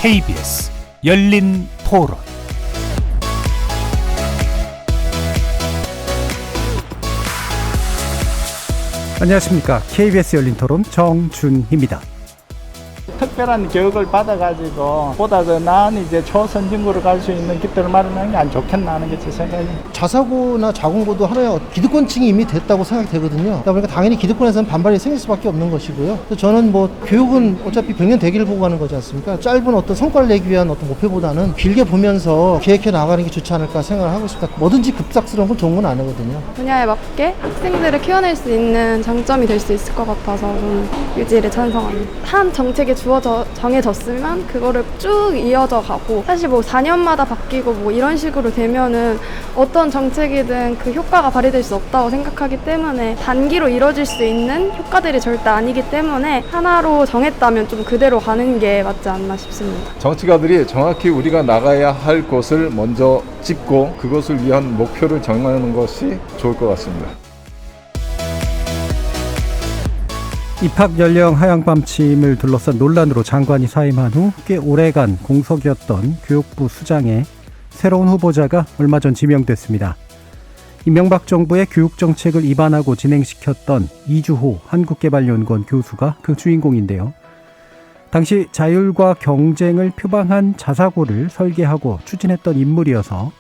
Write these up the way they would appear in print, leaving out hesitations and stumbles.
KBS 열린 토론. 안녕하십니까. KBS 열린 토론 정준희입니다. 특별한 교육을 받아가지고 보다 더 나은 이제 초선진국으로 갈 수 있는 길들을 마련하는 게 안 좋겠나 하는 게 제 생각입니다. 자사고나 자공고도 하나의 기득권층이 이미 됐다고 생각이 되거든요. 그러다 보니까 당연히 기득권에서는 반발이 생길 수밖에 없는 것이고요. 그래서 저는 뭐 교육은 어차피 100년 대기를 보고 가는 거지 않습니까? 짧은 어떤 성과를 내기 위한 어떤 목표보다는 길게 보면서 계획해 나가는 게 좋지 않을까 생각을 하고 있습니다. 뭐든지 급작스러운 건 좋은 건 아니거든요. 분야에 맞게 학생들을 키워낼 수 있는 장점이 될 수 있을 것 같아서 좀 유지를 찬성합니다. 한 정책에 정해졌으면 그거를 쭉 이어져 가고, 사실 뭐 4년마다 바뀌고 뭐 이런 식으로 되면은 어떤 정책이든 그 효과가 발휘될 수 없다고 생각하기 때문에, 단기로 이뤄질 수 있는 효과들이 절대 아니기 때문에 하나로 정했다면 좀 그대로 가는 게 맞지 않나 싶습니다. 정치가들이 정확히 우리가 나가야 할 곳을 먼저 짚고 그것을 위한 목표를 정하는 것이 좋을 것 같습니다. 입학 연령 하향 방침을 둘러싼 논란으로 장관이 사임한 후 꽤 오래간 공석이었던 교육부 수장에 새로운 후보자가 얼마 전 지명됐습니다. 이명박 정부의 교육정책을 입안하고 진행시켰던 이주호 한국개발연구원 교수가 그 주인공인데요. 당시 자율과 경쟁을 표방한 자사고를 설계하고 추진했던 인물이어서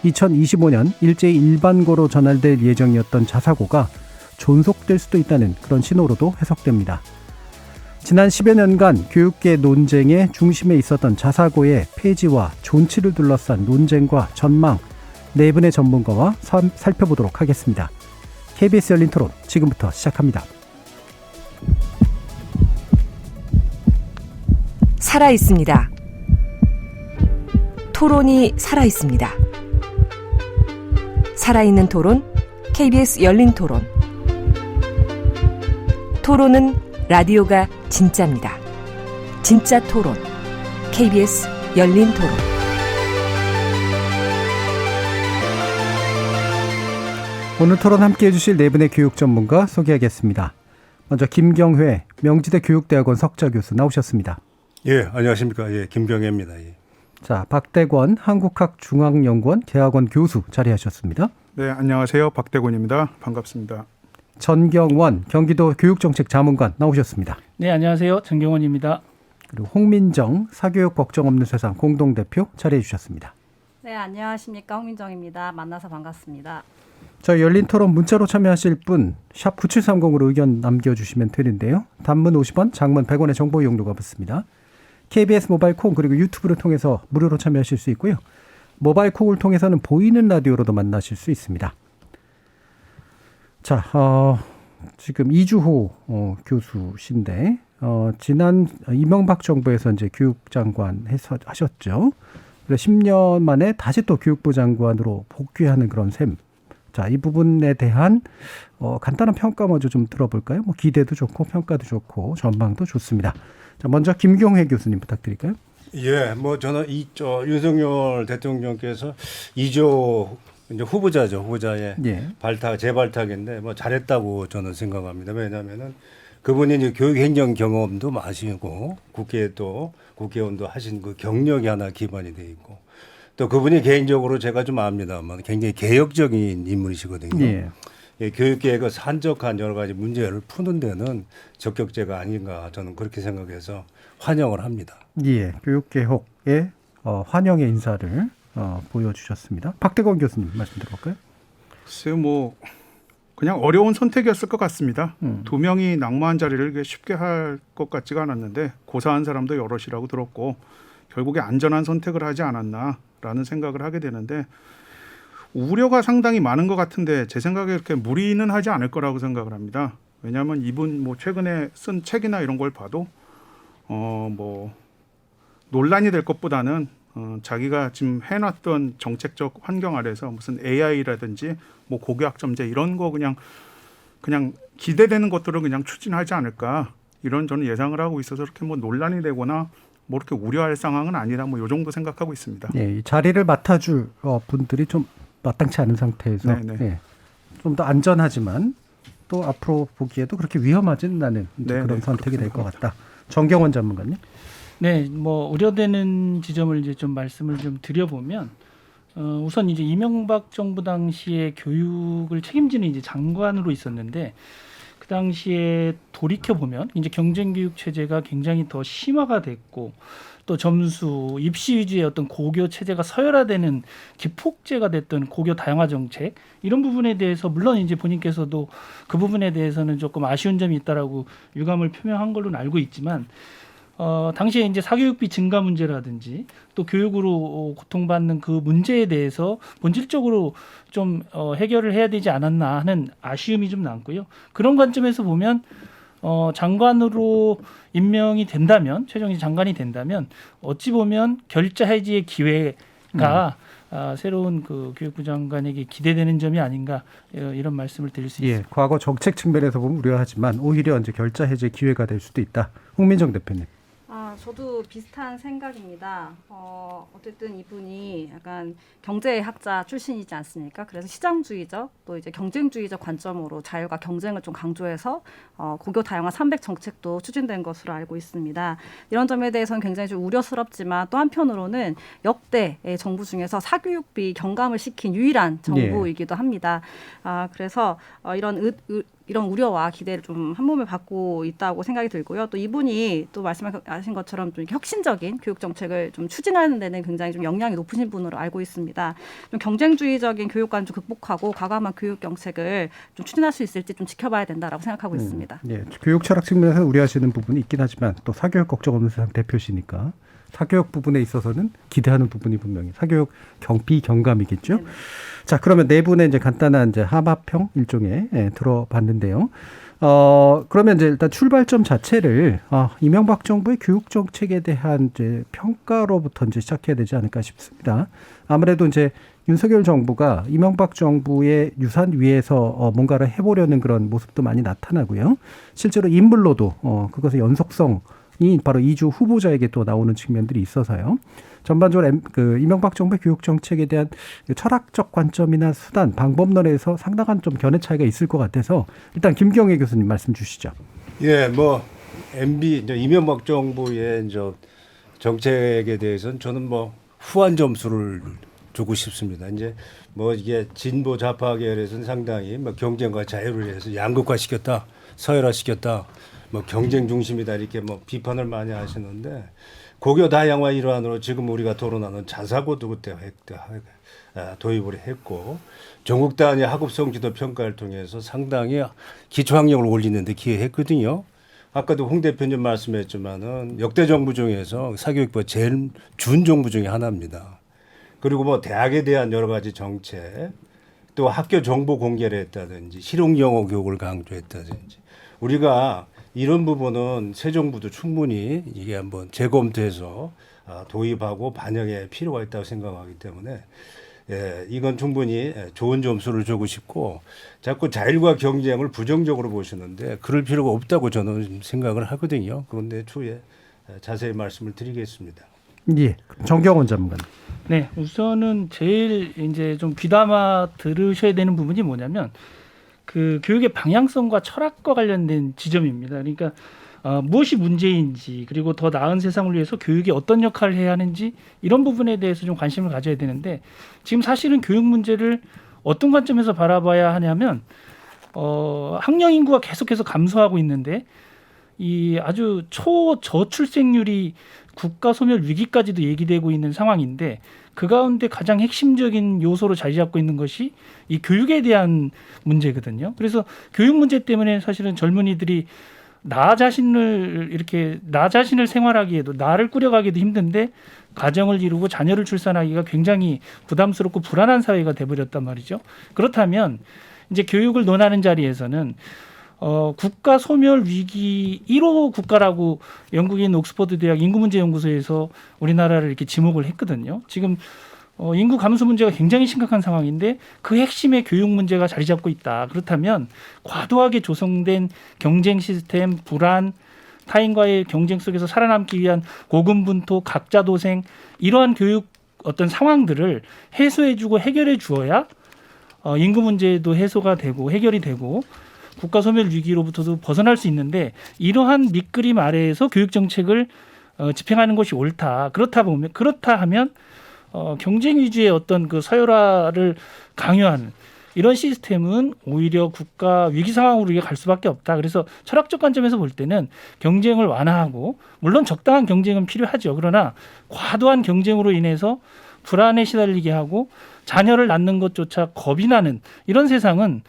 2025년 일제히 일반고로 전환될 예정이었던 자사고가 존속될 수도 있다는 그런 신호로도 해석됩니다. 지난 10여 년간 교육계 논쟁의 중심에 있었던 자사고의 폐지와 존치를 둘러싼 논쟁과 전망, 네 분의 전문가와 살펴보도록 하겠습니다. KBS 열린 토론 지금부터 시작합니다. 살아있습니다. 토론이 살아있습니다. 살아있는 토론, KBS 열린 토론. 토론은 라디오가 진짜입니다. 진짜 토론, KBS 열린 토론. 오늘 토론 함께해 주실 네 분의 교육 전문가 소개하겠습니다. 먼저 김경회 명지대 교육대학원 석좌교수 나오셨습니다. 예, 안녕하십니까. 예, 김경회입니다. 예. 자, 박대권 한국학중앙연구원 대학원 교수 자리하셨습니다. 네, 안녕하세요. 박대권입니다. 반갑습니다. 전경원 경기도 교육정책자문관 나오셨습니다. 네, 안녕하세요. 전경원입니다. 그리고 홍민정 사교육 걱정 없는 세상 공동대표 자리해 주셨습니다. 네, 안녕하십니까. 홍민정입니다. 만나서 반갑습니다. 저희 열린 토론 문자로 참여하실 분 샵 9730으로 의견 남겨주시면 되는데요. 단문 50원, 장문 100원의 정보 이용료가 붙습니다. KBS 모바일 콩 그리고 유튜브를 통해서 무료로 참여하실 수 있고요. 모바일 콩을 통해서는 보이는 라디오로도 만나실 수 있습니다. 자, 지금 이주호 교수신데 지난 이명박 정부에서 이제 교육장관 하셨죠. 그래서 10년 만에 다시 또 교육부 장관으로 복귀하는 그런 셈. 자, 이 부분에 대한 간단한 평가 먼저 좀 들어볼까요? 뭐 기대도 좋고 평가도 좋고 전망도 좋습니다. 자, 먼저 김경회 교수님 부탁드릴까요? 예, 뭐 저는 윤석열 대통령께서 2조 이제 후보자의 예. 재발탁인데 뭐 잘했다고 저는 생각합니다. 왜냐하면은 그분이 이제 교육행정 경험도 많으시고 국회의원도 하신 그 경력이 하나 기반이 돼 있고 또 그분이 개인적으로 제가 좀 압니다만 굉장히 개혁적인 인물이시거든요. 예. 예, 교육계가 산적한 여러 가지 문제를 푸는 데는 적격제가 아닌가 저는 그렇게 생각해서 환영을 합니다. 예, 교육개혁의 환영의 인사를 보여주셨습니다. 박대권 교수님 말씀 들어볼까요? 글쎄요, 뭐 그냥 어려운 선택이었을 것 같습니다. 두 명이 낙마한 자리를 쉽게 할 것 같지가 않았는데 고사한 사람도 여럿이라고 들었고 결국에 안전한 선택을 하지 않았나라는 생각을 하게 되는데 우려가 상당히 많은 것 같은데 제 생각에 이렇게 무리는 하지 않을 거라고 생각을 합니다. 왜냐하면 이분 뭐 최근에 쓴 책이나 이런 걸 봐도 뭐 논란이 될 것보다는 자기가 지금 해놨던 정책적 환경 아래서 무슨 AI라든지 뭐 고교학점제 이런 거 그냥 기대되는 것들을 그냥 추진하지 않을까 이런 저는 예상을 하고 있어서 이렇게 뭐 논란이 되거나 뭐 이렇게 우려할 상황은 아니다 뭐 이 정도 생각하고 있습니다. 예, 이 자리를 맡아줄 분들이 좀 마땅치 않은 상태에서 예, 좀 더 안전하지만 또 앞으로 보기에도 그렇게 위험하지는 않은 그런 선택이 될 것 같다. 정경원 전문가님. 네, 뭐 우려되는 지점을 이제 좀 말씀을 좀 드려보면 우선 이제 이명박 정부 당시에 교육을 책임지는 이제 장관으로 있었는데 그 당시에 돌이켜 보면 이제 경쟁 교육 체제가 굉장히 더 심화가 됐고 또 점수, 입시 위주의 어떤 고교 체제가 서열화되는 기폭제가 됐던 고교 다양화 정책 이런 부분에 대해서 물론 이제 본인께서도 그 부분에 대해서는 조금 아쉬운 점이 있다라고 유감을 표명한 걸로는 알고 있지만 당시에 이제 사교육비 증가 문제라든지 또 교육으로 고통받는 그 문제에 대해서 본질적으로 좀 해결을 해야 되지 않았나 하는 아쉬움이 좀 남고요. 그런 관점에서 보면 장관으로 임명이 된다면 최종희 장관이 된다면 어찌 보면 결자 해지의 기회가 새로운 그 교육부 장관에게 기대되는 점이 아닌가 이런 말씀을 드릴 수 있습니다. 과거 정책 측면에서 보면 우려하지만 오히려 이제 결자 해제 기회가 될 수도 있다. 홍민정 대표님. 저도 비슷한 생각입니다. 어쨌든 이분이 약간 경제학자 출신이지 않습니까? 그래서 시장주의적 또 이제 경쟁주의적 관점으로 자율과 경쟁을 좀 강조해서 고교 다양화 300 정책도 추진된 것으로 알고 있습니다. 이런 점에 대해서는 굉장히 좀 우려스럽지만 또 한편으로는 역대의 정부 중에서 사교육비 경감을 시킨 유일한 정부이기도 합니다. 그래서 이런 우려와 기대를 좀 한 몸에 받고 있다고 생각이 들고요. 또 이분이 또 말씀하신 것처럼 좀 혁신적인 교육 정책을 좀 추진하는 데는 굉장히 좀 역량이 높으신 분으로 알고 있습니다. 좀 경쟁주의적인 교육관을 좀 극복하고 과감한 교육 정책을 좀 추진할 수 있을지 좀 지켜봐야 된다라고 생각하고 있습니다. 교육 철학 측면에서 우려하시는 부분이 있긴 하지만 또 사교육 걱정 없는 세상 대표시니까 사교육 부분에 있어서는 기대하는 부분이 분명히 사교육 비경감이겠죠. 네. 자, 그러면 네 분의 이제 간단한 이제 하마평 일종의 들어봤는데요. 그러면 이제 일단 출발점 자체를 이명박 정부의 교육 정책에 대한 이제 평가로부터 이제 시작해야 되지 않을까 싶습니다. 아무래도 이제 윤석열 정부가 이명박 정부의 유산 위에서 뭔가를 해보려는 그런 모습도 많이 나타나고요. 실제로 인물로도 그것의 연속성이 바로 이주 후보자에게 또 나오는 측면들이 있어서요. 전반적으로 이명박 정부의 교육 정책에 대한 철학적 관점이나 수단, 방법론에서 상당한 좀 견해 차이가 있을 것 같아서 일단 김경애 교수님 말씀 주시죠. MB 이명박 정부의 이제 정책에 대해서는 저는 후한 점수를 주고 싶습니다. 이제 이게 진보 좌파 계열에서는 상당히 경쟁과 자유를 위해서 양극화시켰다, 서열화시켰다, 경쟁 중심이다 이렇게 비판을 많이 하시는데. 고교 다양화 일환으로 지금 우리가 토론하는 자사고도 그때 도입을 했고 전국 단위 학업성 지도 평가를 통해서 상당히 기초학력을 올리는 데 기여했거든요. 아까도 홍 대표님 말씀했지만은 역대 정부 중에서 사교육부가 제일 준 정부 중에 하나입니다. 그리고 대학에 대한 여러 가지 정책, 또 학교 정보 공개를 했다든지 실용 영어 교육을 강조했다든지 우리가 이런 부분은 새 정부도 충분히 이게 한번 재검토해서 도입하고 반영할 필요가 있다고 생각하기 때문에 이건 충분히 좋은 점수를 주고 싶고 자꾸 자율과 경쟁을 부정적으로 보시는데 그럴 필요가 없다고 저는 생각을 하거든요. 그런데 추후에 자세히 말씀을 드리겠습니다. 정경원 전문가님. 네, 우선은 제일 이제 좀 귀담아 들으셔야 되는 부분이 뭐냐면 그 교육의 방향성과 철학과 관련된 지점입니다. 그러니까 무엇이 문제인지 그리고 더 나은 세상을 위해서 교육이 어떤 역할을 해야 하는지 이런 부분에 대해서 좀 관심을 가져야 되는데 지금 사실은 교육 문제를 어떤 관점에서 바라봐야 하냐면 학령 인구가 계속해서 감소하고 있는데 이 아주 초저출생률이 국가 소멸 위기까지도 얘기되고 있는 상황인데 그 가운데 가장 핵심적인 요소로 자리 잡고 있는 것이 이 교육에 대한 문제거든요. 그래서 교육 문제 때문에 사실은 젊은이들이 나 자신을 생활하기에도 나를 꾸려가기도 힘든데 가정을 이루고 자녀를 출산하기가 굉장히 부담스럽고 불안한 사회가 돼버렸단 말이죠. 그렇다면 이제 교육을 논하는 자리에서는 국가 소멸 위기 1호 국가라고 영국에 있는 옥스퍼드 대학 인구문제연구소에서 우리나라를 이렇게 지목을 했거든요. 지금 인구 감소 문제가 굉장히 심각한 상황인데 그 핵심에 교육 문제가 자리 잡고 있다. 그렇다면 과도하게 조성된 경쟁 시스템, 불안, 타인과의 경쟁 속에서 살아남기 위한 고군분투, 각자 도생 이러한 교육 어떤 상황들을 해소해주고 해결해 주어야 인구 문제도 해소가 되고 해결이 되고 국가 소멸 위기로부터도 벗어날 수 있는데 이러한 밑그림 아래에서 교육 정책을 집행하는 것이 옳다. 그렇다 하면 경쟁 위주의 어떤 그 서열화를 강요하는 이런 시스템은 오히려 국가 위기 상황으로 갈 수밖에 없다. 그래서 철학적 관점에서 볼 때는 경쟁을 완화하고 물론 적당한 경쟁은 필요하죠. 그러나 과도한 경쟁으로 인해서 불안에 시달리게 하고 자녀를 낳는 것조차 겁이 나는 이런 세상은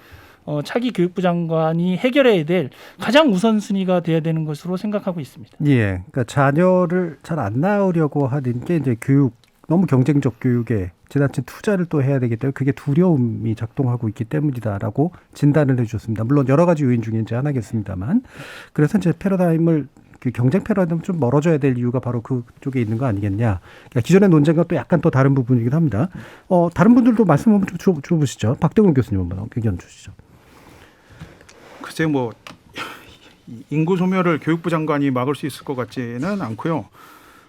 차기 교육부 장관이 해결해야 될 가장 우선순위가 돼야 되는 것으로 생각하고 있습니다. 예, 그러니까 자녀를 잘 안 낳으려고 하는 게 이제 너무 경쟁적 교육에 지나친 투자를 또 해야 되기 때문에 그게 두려움이 작동하고 있기 때문이다라고 진단을 해주셨습니다. 물론 여러 가지 요인 중에 이제 하나겠습니다만, 그래서 이제 패러다임을 경쟁 패러다임을 좀 멀어져야 될 이유가 바로 그쪽에 있는 거 아니겠냐. 그러니까 기존의 논쟁과 또 약간 또 다른 부분이긴 합니다. 다른 분들도 말씀 한번 좀 줘보시죠. 박대웅 교수님 한번 의견 주시죠. 글쎄 뭐 인구 소멸을 교육부 장관이 막을 수 있을 것 같지는 않고요.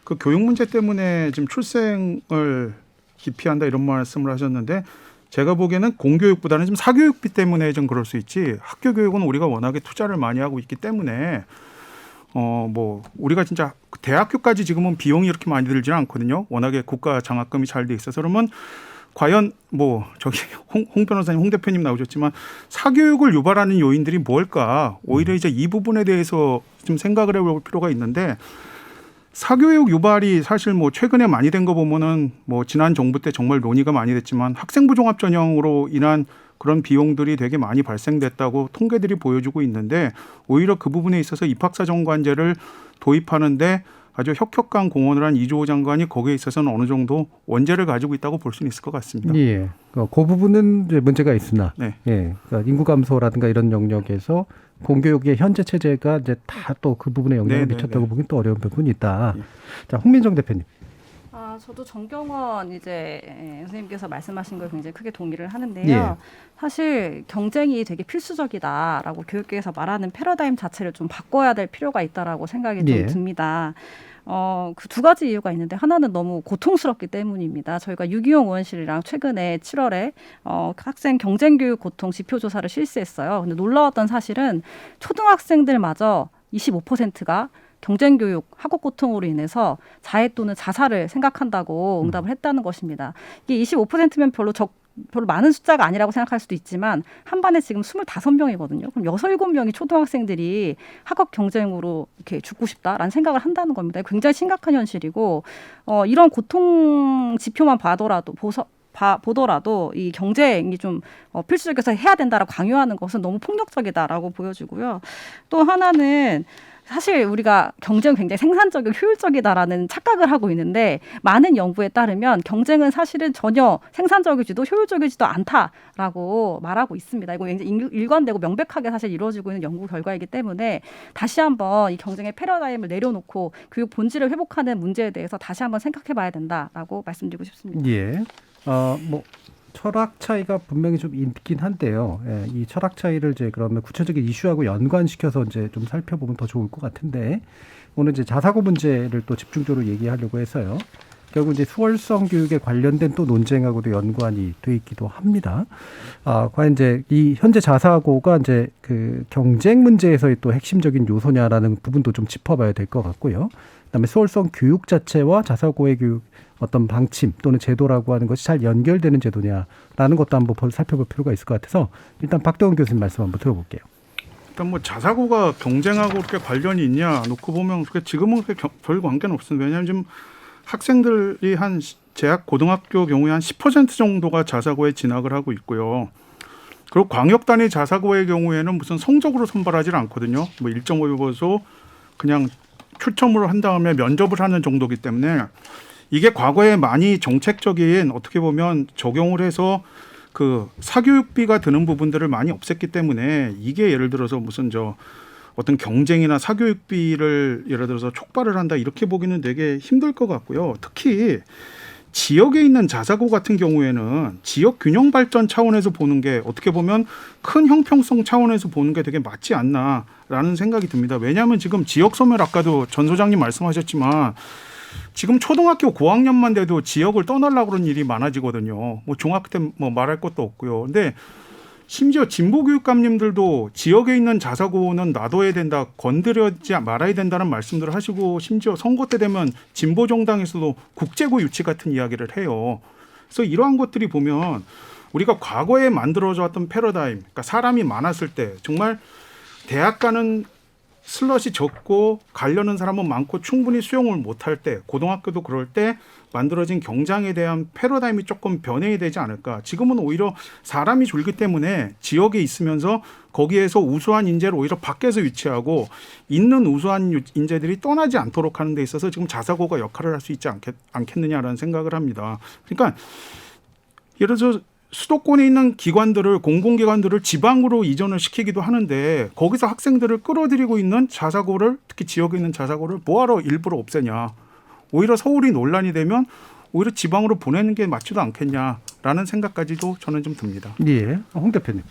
그 교육 문제 때문에 지금 출생을 기피한다 이런 말씀을 하셨는데 제가 보기에는 공교육보다는 좀 사교육비 때문에 좀 그럴 수 있지 학교 교육은 우리가 워낙에 투자를 많이 하고 있기 때문에 뭐 우리가 진짜 대학교까지 지금은 비용이 이렇게 많이 들지는 않거든요. 워낙에 국가 장학금이 잘 돼 있어서 그러면 과연 뭐 저기 홍 변호사님, 홍 대표님 나오셨지만 사교육을 유발하는 요인들이 뭘까? 오히려 이제 이 부분에 대해서 좀 생각을 해볼 필요가 있는데 사교육 유발이 사실 뭐 최근에 많이 된 거 보면은 뭐 지난 정부 때 정말 논의가 많이 됐지만 학생부 종합 전형으로 인한 그런 비용들이 되게 많이 발생됐다고 통계들이 보여주고 있는데 오히려 그 부분에 있어서 입학사정관제를 도입하는데 아주 혁혁한 공헌을 한 이주호 장관이 거기에 있어서는 어느 정도 원죄를 가지고 있다고 볼 수는 있을 것 같습니다. 예, 그 부분은 이제 문제가 있으나, 네. 예, 그러니까 인구 감소라든가 이런 영역에서 공교육의 현재 체제가 이제 다 또 그 부분에 영향을 미쳤다고 보긴 또 어려운 부분이 있다. 예. 자, 홍민정 대표님. 저도 정경원 이제 선생님께서 말씀하신 걸 굉장히 크게 동의를 하는데요. 예. 사실 경쟁이 되게 필수적이다라고 교육계에서 말하는 패러다임 자체를 좀 바꿔야 될 필요가 있다라고 생각이 좀 예. 듭니다. 그 두 가지 이유가 있는데 하나는 너무 고통스럽기 때문입니다. 저희가 유기용 의원실이랑 최근에 7월에 학생 경쟁교육 고통 지표조사를 실시했어요. 근데 놀라웠던 사실은 초등학생들마저 25%가 경쟁교육, 학업고통으로 인해서 자해 또는 자살을 생각한다고 응답을 했다는 것입니다. 이게 25%면 별로 많은 숫자가 아니라고 생각할 수도 있지만 한 반에 지금 25명이거든요. 그럼 6, 7명이 초등학생들이 학업 경쟁으로 이렇게 죽고 싶다라는 생각을 한다는 겁니다. 굉장히 심각한 현실이고 이런 고통 지표만 보더라도 이 경쟁이 좀 필수적이어서 해야 된다라고 강요하는 것은 너무 폭력적이다라고 보여지고요. 또 하나는 사실 우리가 경쟁은 굉장히 생산적이고 효율적이다라는 착각을 하고 있는데 많은 연구에 따르면 경쟁은 사실은 전혀 생산적이지도 효율적이지도 않다라고 말하고 있습니다. 이거 굉장히 일관되고 명백하게 사실 이루어지고 있는 연구 결과이기 때문에 다시 한번 이 경쟁의 패러다임을 내려놓고 교육 본질을 회복하는 문제에 대해서 다시 한번 생각해 봐야 된다라고 말씀드리고 싶습니다. 예. 뭐 철학 차이가 분명히 좀 있긴 한데요. 예, 이 철학 차이를 이제 그러면 구체적인 이슈하고 연관시켜서 이제 좀 살펴보면 더 좋을 것 같은데 오늘 이제 자사고 문제를 또 집중적으로 얘기하려고 해서요. 결국 이제 수월성 교육에 관련된 또 논쟁하고도 연관이 돼 있기도 합니다. 과연 이제 이 현재 자사고가 이제 그 경쟁 문제에서의 또 핵심적인 요소냐라는 부분도 좀 짚어봐야 될 것 같고요. 그다음에 수월성 교육 자체와 자사고의 교육 어떤 방침 또는 제도라고 하는 것이 잘 연결되는 제도냐라는 것도 한번 살펴볼 필요가 있을 것 같아서 일단 박대웅 교수님 말씀 한번 들어볼게요. 일단 뭐 자사고가 경쟁하고 그렇게 관련이 있냐 놓고 보면 지금은 별 관계는 없습니다. 왜냐하면 지금 학생들이 한 재학 고등학교 경우에 한 10% 정도가 자사고에 진학을 하고 있고요. 그리고 광역 단위 자사고의 경우에는 무슨 성적으로 선발하지 않거든요. 뭐 1.5요소 그냥 추첨으로 한 다음에 면접을 하는 정도이기 때문에 이게 과거에 많이 정책적인 어떻게 보면 적용을 해서 그 사교육비가 드는 부분들을 많이 없앴기 때문에 이게 예를 들어서 무슨 어떤 경쟁이나 사교육비를 예를 들어서 촉발을 한다 이렇게 보기는 되게 힘들 것 같고요. 특히 지역에 있는 자사고 같은 경우에는 지역 균형 발전 차원에서 보는 게 어떻게 보면 큰 형평성 차원에서 보는 게 되게 맞지 않나라는 생각이 듭니다. 왜냐하면 지금 지역 소멸 아까도 전 소장님 말씀하셨지만 지금 초등학교 고학년만 돼도 지역을 떠나려고 그런 일이 많아지거든요. 뭐 중학교 때 뭐 말할 것도 없고요. 근데 심지어 진보교육감님들도 지역에 있는 자사고는 놔둬야 된다, 건드려지 말아야 된다는 말씀들을 하시고 심지어 선거 때 되면 진보정당에서도 국제고 유치 같은 이야기를 해요. 그래서 이러한 것들이 보면 우리가 과거에 만들어져 왔던 패러다임, 그러니까 사람이 많았을 때 정말 대학 가는 슬롯이 적고 가려는 사람은 많고 충분히 수용을 못할 때, 고등학교도 그럴 때 만들어진 경장에 대한 패러다임이 조금 변해야 되지 않을까. 지금은 오히려 사람이 줄기 때문에 지역에 있으면서 거기에서 우수한 인재를 오히려 밖에서 유치하고 있는 우수한 인재들이 떠나지 않도록 하는 데 있어서 지금 자사고가 역할을 할 수 있지 않겠느냐라는 생각을 합니다. 그러니까 예를 들어서 수도권에 있는 기관들을, 공공기관들을 지방으로 이전을 시키기도 하는데 거기서 학생들을 끌어들이고 있는 자사고를, 특히 지역에 있는 자사고를 뭐하러 일부러 없애냐. 오히려 서울이 논란이 되면 오히려 지방으로 보내는 게 맞지도 않겠냐라는 생각까지도 저는 좀 듭니다. 예, 홍 대표님.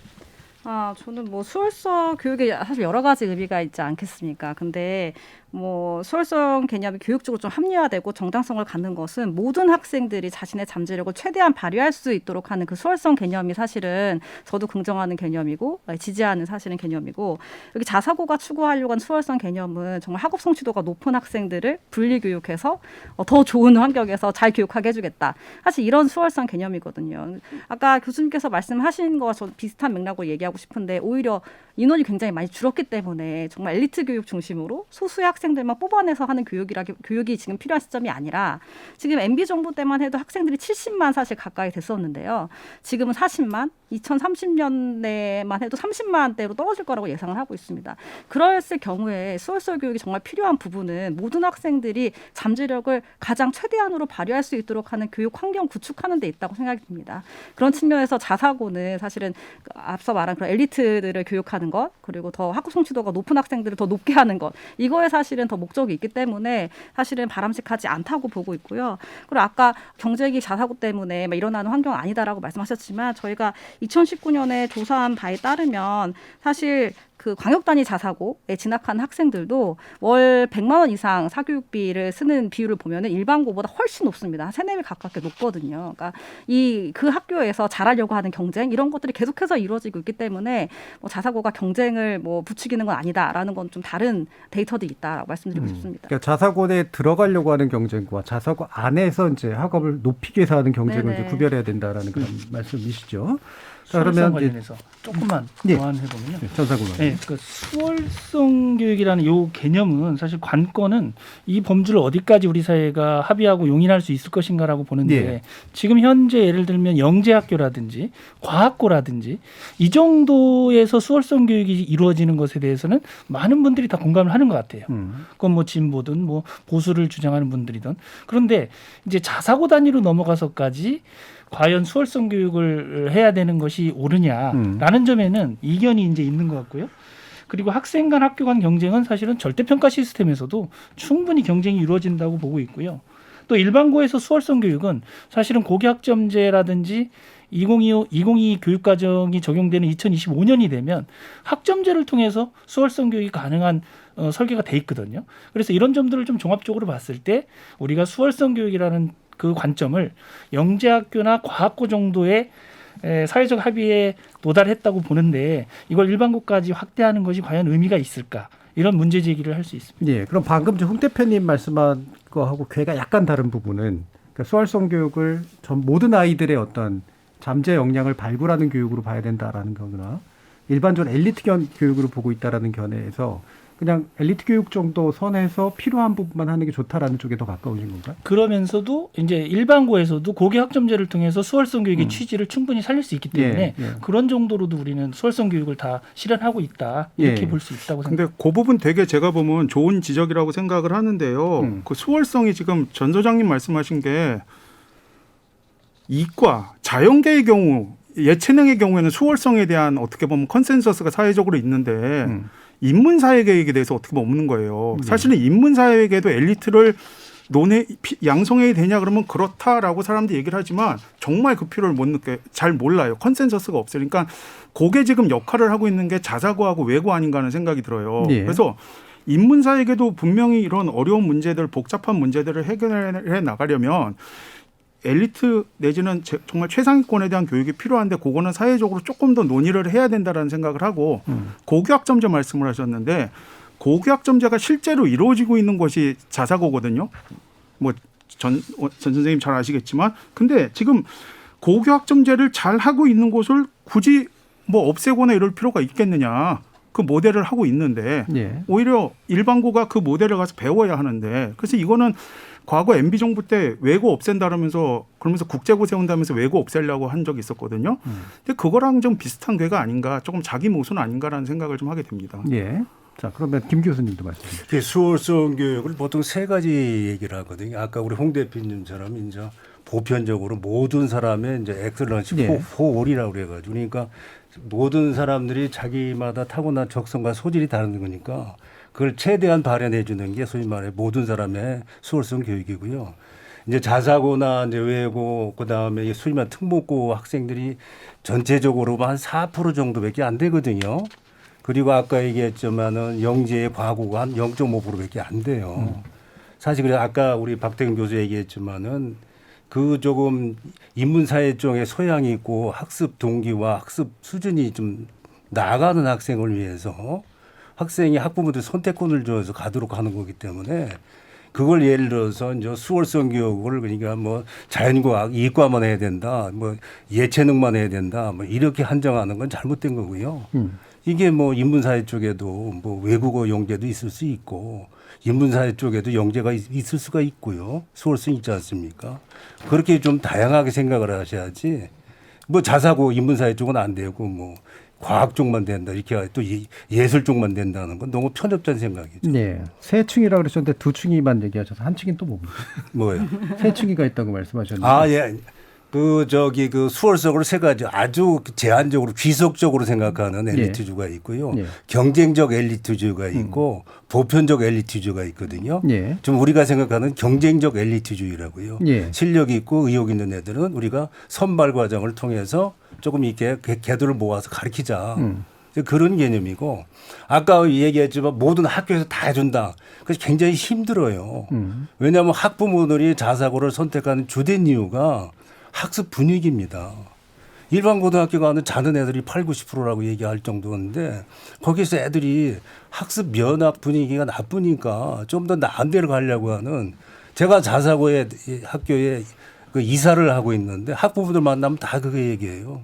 저는 뭐 수월성 교육에 사실 여러 가지 의미가 있지 않겠습니까? 근데 뭐 수월성 개념이 교육적으로 좀 합리화되고 정당성을 갖는 것은 모든 학생들이 자신의 잠재력을 최대한 발휘할 수 있도록 하는 그 수월성 개념이 사실은 저도 긍정하는 개념이고 지지하는 사실은 개념이고, 여기 자사고가 추구하려고 하는 수월성 개념은 정말 학업 성취도가 높은 학생들을 분리 교육해서 더 좋은 환경에서 잘 교육하게 해주겠다. 사실 이런 수월성 개념이거든요. 아까 교수님께서 말씀하신 거와 저 비슷한 맥락으로 얘기하고 싶은데 오히려 인원이 굉장히 많이 줄었기 때문에 정말 엘리트 교육 중심으로 소수의 학생들만 뽑아내서 하는 교육이 지금 필요한 시점이 아니라, 지금 MB 정부 때만 해도 학생들이 70만 사실 가까이 됐었는데요. 지금은 40만, 2030년대만 해도 30만대로 떨어질 거라고 예상을 하고 있습니다. 그랬을 경우에 수월성 교육이 정말 필요한 부분은 모든 학생들이 잠재력을 가장 최대한으로 발휘할 수 있도록 하는 교육 환경 구축하는 데 있다고 생각이 듭니다. 그런 측면에서 자사고는 사실은 앞서 말한 그런 엘리트들을 교육하는 것, 그리고 더 학업 성취도가 높은 학생들을 더 높게 하는 것, 이거에 사실은 더 목적이 있기 때문에 사실은 바람직하지 않다고 보고 있고요. 그리고 아까 경제기 자사고 때문에 일어나는 환경은 아니다라고 말씀하셨지만, 저희가 2019년에 조사한 바에 따르면 사실 그 광역단위 자사고에 진학한 학생들도 월 100만 원 이상 사교육비를 쓰는 비율을 보면은 일반고보다 훨씬 높습니다. 3-4배 가깝게 높거든요. 그러니까 그 학교에서 잘하려고 하는 경쟁, 이런 것들이 계속해서 이루어지고 있기 때문에 뭐 자사고가 경쟁을 뭐 부추기는 건 아니다라는 건 좀 다른 데이터들이 있다라고 말씀드리고 싶습니다. 그러니까 자사고에 들어가려고 하는 경쟁과 자사고 안에서 이제 학업을 높이기 위해서 하는 경쟁을 이제 구별해야 된다라는 그런 말씀이시죠. 자, 수월성 그러면 관련해서 조금만 예. 보완해보면요. 전사고로. 네, 그 수월성 교육이라는 요 개념은 사실 관건은 이 범주를 어디까지 우리 사회가 합의하고 용인할 수 있을 것인가라고 보는데, 예. 지금 현재 예를 들면 영재학교라든지 과학고라든지 이 정도에서 수월성 교육이 이루어지는 것에 대해서는 많은 분들이 다 공감을 하는 것 같아요. 그건 뭐 진보든 뭐 보수를 주장하는 분들이든. 그런데 이제 자사고 단위로 넘어가서까지 과연 수월성 교육을 해야 되는 것이 옳으냐라는 점에는 이견이 이제 있는 것 같고요. 그리고 학생 간 학교 간 경쟁은 사실은 절대평가 시스템에서도 충분히 경쟁이 이루어진다고 보고 있고요. 또 일반고에서 수월성 교육은 사실은 고교학점제라든지 2022 교육과정이 적용되는 2025년이 되면 학점제를 통해서 수월성 교육이 가능한 설계가 돼 있거든요. 그래서 이런 점들을 좀 종합적으로 봤을 때 우리가 수월성 교육이라는 그 관점을 영재학교나 과학고 정도의 사회적 합의에 도달했다고 보는데, 이걸 일반고까지 확대하는 것이 과연 의미가 있을까? 이런 문제 제기를 할 수 있습니다. 예, 그럼 방금 홍 대표님 말씀한 거하고 괴가 약간 다른 부분은, 그러니까 수월성 교육을 모든 아이들의 어떤 잠재 역량을 발굴하는 교육으로 봐야 된다라는 거구나. 일반적으로 엘리트 교육으로 보고 있다라는 견해에서 그냥 엘리트 교육 정도 선에서 필요한 부분만 하는 게 좋다라는 쪽에 더 가까우신 건가요? 그러면서도 이제 일반고에서도 고교 학점제를 통해서 수월성 교육의 취지를 충분히 살릴 수 있기 때문에 그런 정도로도 우리는 수월성 교육을 다 실현하고 있다, 이렇게 볼 수 있다고 생각합니다. 근데 그 부분 되게 제가 보면 좋은 지적이라고 생각을 하는데요. 그 수월성이 지금 전 소장님 말씀하신 게 이과, 자연계의 경우, 예체능의 경우에는 수월성에 대한 어떻게 보면 컨센서스가 사회적으로 있는데 인문사회계에 대해서 어떻게 보면 없는 거예요. 사실은 인문사회계도 엘리트를 양성해야 되냐 그러면 그렇다라고 사람들이 얘기를 하지만 정말 그 필요를 못 느껴요. 잘 몰라요. 컨센서스가 없어요. 그러니까 그게 지금 역할을 하고 있는 게 자사고하고 외고 아닌가 하는 생각이 들어요. 그래서 인문사회계도 분명히 이런 어려운 문제들, 복잡한 문제들을 해결해 나가려면 엘리트 내지는 정말 최상위권에 대한 교육이 필요한데 그거는 사회적으로 조금 더 논의를 해야 된다라는 생각을 하고 고교학점제 말씀을 하셨는데 고교학점제가 실제로 이루어지고 있는 것이 자사고거든요. 뭐 전 선생님 잘 아시겠지만 근데 지금 고교학점제를 잘 하고 있는 곳을 굳이 뭐 없애거나 이럴 필요가 있겠느냐. 그 모델을 하고 있는데 예. 오히려 일반고가 그 모델을 가서 배워야 하는데 그래서 이거는 과거 MB 정부 때 외고 없앤다면서 그러면서 국제고 세운다면서 외고 없애려고 한 적이 있었거든요. 근데 그거랑 좀 비슷한 궤가 아닌가 조금 자기 모순 아닌가라는 생각을 좀 하게 됩니다. 예. 자, 그러면 김 교수님도 말씀해 주시죠. 수월성 교육을 보통 세 가지 얘기를 하거든요. 아까 우리 홍 대표님처럼 이제 보편적으로 모든 사람의 이제 엑셀런시 예. 포올이라고 그래가지고 그러니까 모든 사람들이 자기마다 타고난 적성과 소질이 다른 거니까 그걸 최대한 발현해 주는 게 소위 말해 모든 사람의 수월성 교육이고요. 이제 자사고나 이제 외고 그다음에 소위 말해 특목고 학생들이 전체적으로 한 4% 정도밖에 안 되거든요. 그리고 아까 얘기했지만은 영재의 과고가 한 0.5%밖에 안 돼요. 사실 그래 아까 우리 박태근 교수 얘기했지만은 그 조금 인문사회 쪽에 소양이 있고 학습 동기와 학습 수준이 좀 나아가는 학생을 위해서 학생이 학부모들 선택권을 줘서 가도록 하는 거기 때문에 그걸 예를 들어서 이제 수월성 교육을 그러니까 뭐 자연과학 이과만 해야 된다, 뭐 예체능만 해야 된다, 뭐 이렇게 한정하는 건 잘못된 거고요. 이게 뭐 인문사회 쪽에도 뭐 외국어 영재도 있을 수 있고 인문사회 쪽에도 영재가 있을 수가 있고요. 수월성 있지 않습니까? 그렇게 좀 다양하게 생각을 하셔야지 뭐 자사고 인문사회 쪽은 안 되고 뭐 과학 쪽만 된다 이렇게 또 예술 쪽만 된다는 건 너무 편협한 생각이죠. 네. 세 층이라고 그러셨는데 두 층이만 얘기하셔서 한 층이 또 뭡니까? 뭐예요? 세 층이가 있다고 말씀하셨는데. 아, 예. 그 수월성으로 세 가지 아주 제한적으로 귀속적으로 생각하는 엘리트주가 있고요. 예. 경쟁적 엘리트주가 있고 보편적 엘리트주가 있거든요. 예. 좀 우리가 생각하는 경쟁적 엘리트주의라고요. 예. 실력이 있고 의욕 있는 애들은 우리가 선발 과정을 통해서 조금 이렇게 개도를 모아서 가르치자. 그런 개념이고 아까 얘기했지만 모든 학교에서 다 해준다. 그래서 굉장히 힘들어요. 왜냐하면 학부모들이 자사고를 선택하는 주된 이유가 학습 분위기입니다. 일반 고등학교 가는 자는 애들이 8, 90%라고 얘기할 정도인데 거기서 애들이 학습 면학 분위기가 나쁘니까 좀 더 나은 데를 가려고 하는 제가 자사고의 학교에 그 이사를 하고 있는데 학부모들 만나면 다 그거 얘기해요.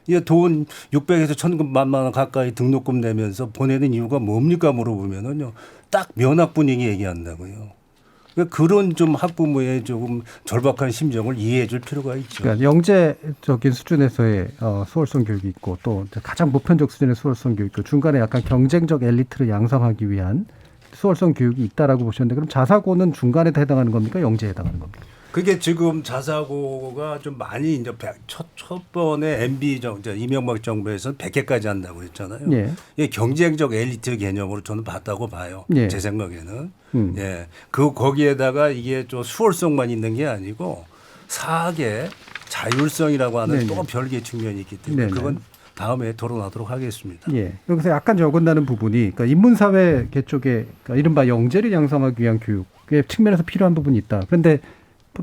이 돈 600에서 1,000만 원 가까이 등록금 내면서 보내는 이유가 뭡니까 물어보면은요. 딱 면학 분위기 얘기한다고요. 그런 좀 학부모의 조금 절박한 심정을 이해해 줄 필요가 있죠. 그러니까 영재적인 수준에서의 수월성 교육이 있고 또 가장 보편적 수준의 수월성 교육 있고 중간에 약간 경쟁적 엘리트를 양성하기 위한 수월성 교육이 있다라고 보셨는데 그럼 자사고는 중간에 해당하는 겁니까? 영재에 해당하는 겁니까? 그게 지금 자사고가 좀 많이 이제 첫 번에 MB 이명박 정부에서는 100개까지 한다고 했잖아요. 예. 이게 경쟁적 엘리트 개념으로 저는 봤다고 봐요. 예. 제 생각에는. 예. 거기에다가 이게 좀 수월성만 있는 게 아니고 사학의 자율성이라고 하는 네네. 또 별개의 측면이 있기 때문에 네네. 그건 다음에 토론하도록 하겠습니다. 예. 여기서 약간 어긋나는 부분이 그러니까 인문사회 쪽에 그러니까 이른바 영재를 양성하기 위한 교육의 측면에서 필요한 부분이 있다. 그런데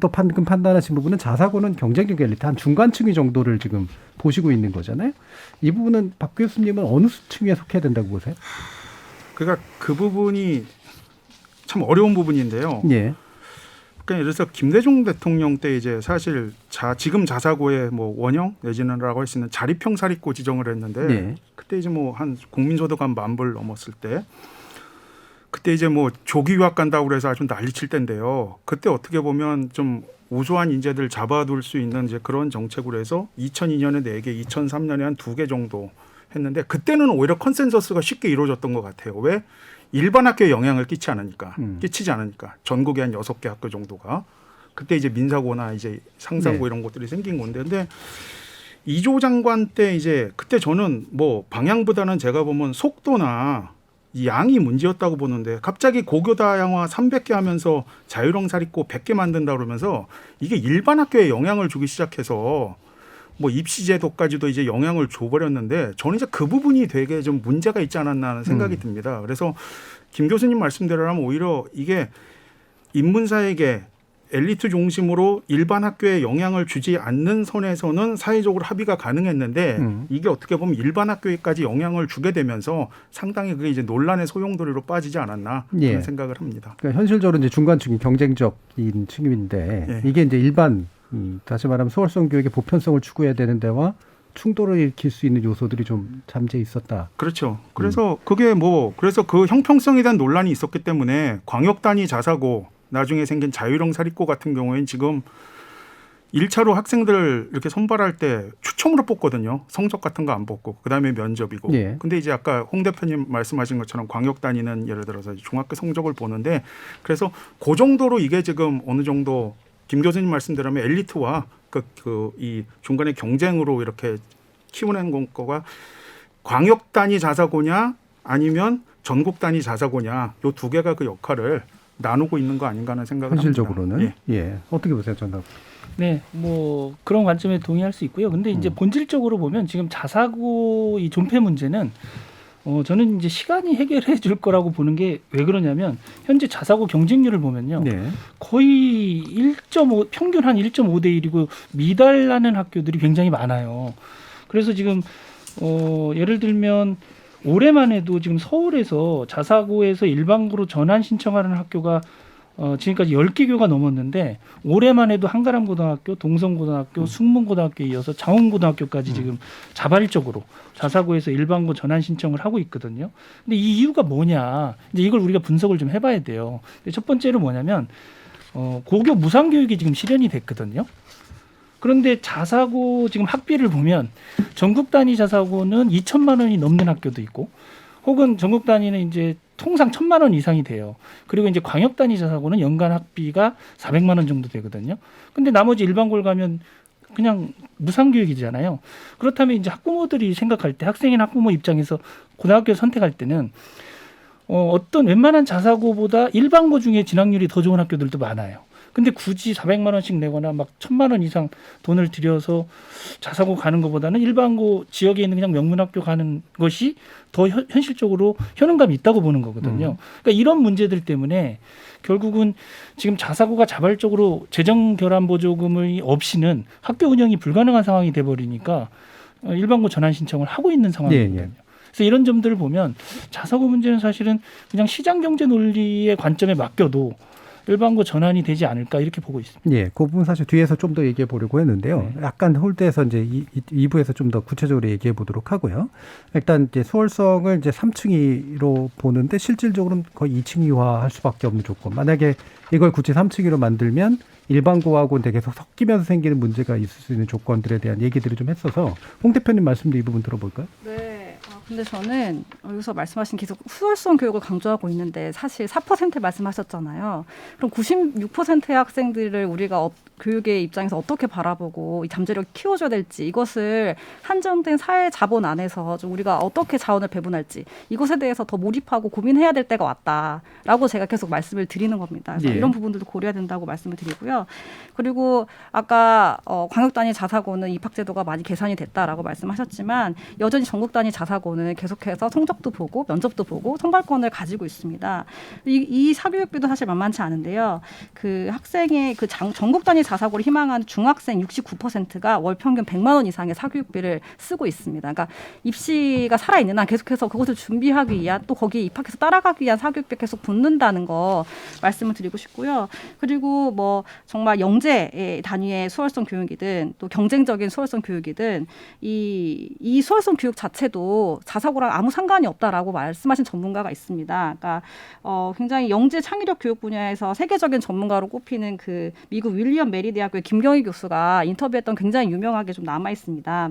또 방금 판단하신 부분은 자사고는 경쟁적 엘리트 한 중간층위 정도를 지금 보시고 있는 거잖아요. 이 부분은 박 교수님은 어느 층에 속해야 된다고 보세요? 그러니까 그 부분이 참 어려운 부분인데요. 예. 그러니까 예를 들어서 김대중 대통령 때 이제 사실 지금 자사고의 뭐 원형 내지는라고 할 수 있는 자립형 사립고 지정을 했는데 예. 그때 이제 뭐 한 국민소득 한 10,000불 넘었을 때 그때 이제 뭐 조기 유학 간다고 그래서 아주 난리칠 때인데요. 그때 어떻게 보면 좀 우수한 인재들 잡아둘 수 있는 이제 그런 정책으로 해서 2002년에 4개, 2003년에 한 2개 정도 했는데 그때는 오히려 컨센서스가 쉽게 이루어졌던 것 같아요. 왜? 일반 학교에 영향을 끼치지 않으니까. 전국에 한 6개 학교 정도가. 그때 이제 민사고나 이제 상상고 네. 이런 것들이 생긴 건데. 근데 이조 장관 때 이제 그때 저는 뭐 방향보다는 제가 보면 속도나 이 양이 문제였다고 보는데 갑자기 고교 다양화 300개 하면서 자율형 사립고 100개 만든다 그러면서 이게 일반 학교에 영향을 주기 시작해서 뭐 입시 제도까지도 이제 영향을 줘버렸는데 저는 이제 그 부분이 되게 좀 문제가 있지 않았나 하는 생각이 듭니다. 그래서 김 교수님 말씀대로라면 오히려 이게 인문사회계 엘리트 중심으로 일반 학교에 영향을 주지 않는 선에서는 사회적으로 합의가 가능했는데 이게 어떻게 보면 일반 학교에까지 영향을 주게 되면서 상당히 그게 이제 논란의 소용돌이로 빠지지 않았나 그런 생각을 합니다. 그러니까 현실적으로 이제 중간층이 경쟁적인 층인데 이게 이제 일반 다시 말하면 수월성 교육의 보편성을 추구해야 되는 데와 충돌을 일으킬 수 있는 요소들이 좀 잠재 있었다. 그렇죠. 그래서 그게 그래서 그 형평성에 대한 논란이 있었기 때문에 광역 단위 자사고 나중에 생긴 자율형 사립고 같은 경우에는 지금 1차로 학생들 이렇게 선발할 때 추첨으로 뽑거든요. 성적 같은 거 안 뽑고 그다음에 면접이고. 근데 이제 아까 홍 대표님 말씀하신 것처럼 광역 단위는 예를 들어서 중학교 성적을 보는데 그래서 그 정도로 이게 지금 어느 정도 김 교수님 말씀대로면 엘리트와 이 중간에 경쟁으로 이렇게 키우는 거가 광역 단위 자사고냐 아니면 전국 단위 자사고냐 요 두 개가 그 역할을 나누고 있는 거 아닌가 하는 생각을 현실적으로는 합니다. 어떻게 보세요, 전답? 네, 뭐 그런 관점에 동의할 수 있고요. 근데 이제 본질적으로 보면 지금 자사고 이 존폐 문제는 저는 이제 시간이 해결해 줄 거라고 보는 게 왜 그러냐면 현재 자사고 경쟁률을 보면요. 거의 1.5 평균 한 1.5대 1이고 미달나는 학교들이 굉장히 많아요. 그래서 지금 예를 들면 올해만 해도 지금 서울에서 자사고에서 일반고로 전환 신청하는 학교가 지금까지 10개 교가 넘었는데 올해만 해도 한가람고등학교, 동성고등학교, 숙문고등학교에 이어서 장원고등학교까지 지금 자발적으로 자사고에서 일반고 전환 신청을 하고 있거든요. 근데 이 이유가 뭐냐? 이제 이걸 우리가 분석을 좀 해봐야 돼요. 첫 번째로 뭐냐면 고교 무상교육이 지금 실현이 됐거든요. 그런데 자사고 지금 학비를 보면 전국 단위 자사고는 2천만 원이 넘는 학교도 있고 혹은 전국 단위는 이제 통상 1,000만 원 이상이 돼요. 그리고 이제 광역 단위 자사고는 연간 학비가 400만 원 정도 되거든요. 근데 나머지 일반고를 가면 그냥 무상교육이잖아요. 그렇다면 이제 학부모들이 생각할 때 학생인 학부모 입장에서 고등학교 선택할 때는 어떤 웬만한 자사고보다 일반고 중에 진학률이 더 좋은 학교들도 많아요. 근데 굳이 400만 원씩 내거나 막 1,000만 원 이상 돈을 들여서 자사고 가는 것보다는 일반고 지역에 있는 그냥 명문학교 가는 것이 더 현실적으로 효능감이 있다고 보는 거거든요. 그러니까 이런 문제들 때문에 결국은 지금 자사고가 자발적으로 재정 결함 보조금이 없이는 학교 운영이 불가능한 상황이 돼버리니까 일반고 전환 신청을 하고 있는 상황이거든요. 그래서 이런 점들을 보면 자사고 문제는 사실은 그냥 시장 경제 논리의 관점에 맡겨도 일반고 전환이 되지 않을까 이렇게 보고 있습니다. 그 부분 사실 뒤에서 좀 더 얘기해 보려고 했는데요. 약간 홀드해서 이제 2부에서 좀 더 구체적으로 얘기해 보도록 하고요. 일단 이제 수월성을 이제 3층이로 보는데 실질적으로는 거의 2층이화 할 수밖에 없는 조건. 만약에 이걸 굳이 3층이로 만들면 일반고하고 계속 섞이면서 생기는 문제가 있을 수 있는 조건들에 대한 얘기들을 좀 했어서 홍 대표님 말씀도 이 부분 들어볼까요? 네. 근데 저는 여기서 말씀하신 계속 수월성 교육을 강조하고 있는데 사실 4% 말씀하셨잖아요. 그럼 96%의 학생들을 우리가 교육의 입장에서 어떻게 바라보고 이 잠재력을 키워줘야 될지 이것을 한정된 사회 자본 안에서 좀 우리가 어떻게 자원을 배분할지 이것에 대해서 더 몰입하고 고민해야 될 때가 왔다라고 제가 계속 말씀을 드리는 겁니다. 그래서 이런 부분들도 고려해야 된다고 말씀을 드리고요. 그리고 아까 광역 단위 자사고는 입학 제도가 많이 개선이 됐다라고 말씀하셨지만 여전히 전국 단위 자사고는 계속해서 성적도 보고 면접도 보고 선발권을 가지고 있습니다. 이 사교육비도 사실 만만치 않은데요. 그 학생의 그 전국 단위 자사고를 희망하는 중학생 69%가 월 평균 100만 원 이상의 사교육비를 쓰고 있습니다. 그러니까 입시가 살아있는 한 계속해서 그것을 준비하기 위한 또 거기에 입학해서 따라가기 위한 사교육비 계속 붙는다는 거 말씀을 드리고 싶고요. 그리고 뭐 정말 영재 단위의 수월성 교육이든 또 경쟁적인 수월성 교육이든 이 수월성 교육 자체도 자사고랑 아무 상관이 없다라고 말씀하신 전문가가 있습니다. 그러니까 굉장히 영재 창의력 교육 분야에서 세계적인 전문가로 꼽히는 그 미국 윌리엄 메리 대학교의 김경희 교수가 인터뷰했던 굉장히 유명하게 좀 남아 있습니다.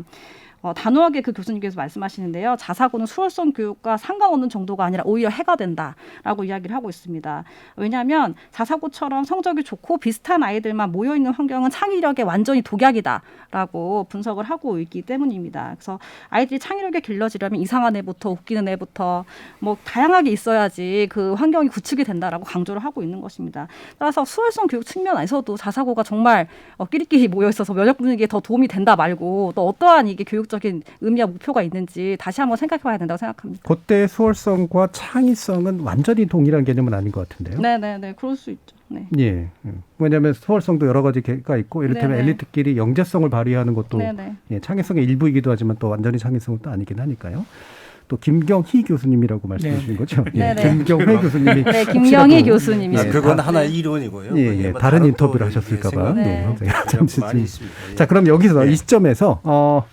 단호하게 그 교수님께서 말씀하시는데요. 자사고는 수월성 교육과 상관없는 정도가 아니라 오히려 해가 된다라고 이야기를 하고 있습니다. 왜냐하면 자사고처럼 성적이 좋고 비슷한 아이들만 모여있는 환경은 창의력의 완전히 독약이다라고 분석을 하고 있기 때문입니다. 그래서 아이들이 창의력에 길러지려면 이상한 애부터 웃기는 애부터 뭐 다양하게 있어야지 그 환경이 구축이 된다라고 강조를 하고 있는 것입니다. 따라서 수월성 교육 측면에서도 자사고가 정말 끼리끼리 모여있어서 면역 분위기에 더 도움이 된다 말고 또 어떠한 이게 교육적 구체적인 의미와 목표가 있는지 다시 한번 생각해봐야 된다고 생각합니다. 그때 수월성과 창의성은 완전히 동일한 개념은 아닌 것 같은데요. 네네네, 그럴 수 있죠. 네. 예. 왜냐하면 수월성도 여러 가지가 있고 이를테면 네네. 엘리트끼리 영재성을 발휘하는 것도 네네. 예, 창의성의 일부이기도 하지만 또 완전히 창의성은 또 아니긴 하니까요. 또 김경희 교수님이라고 말씀해 주신 거죠. 예, 네네. 김경희 교수님이 네, 김경희 교수님이십니다. 그건 하나의 이론이고요. 예, 예. 다른 인터뷰를 하셨을까봐. 네. 잠시 많이 있습니다. 예. 자, 그럼 여기서 이 시점에서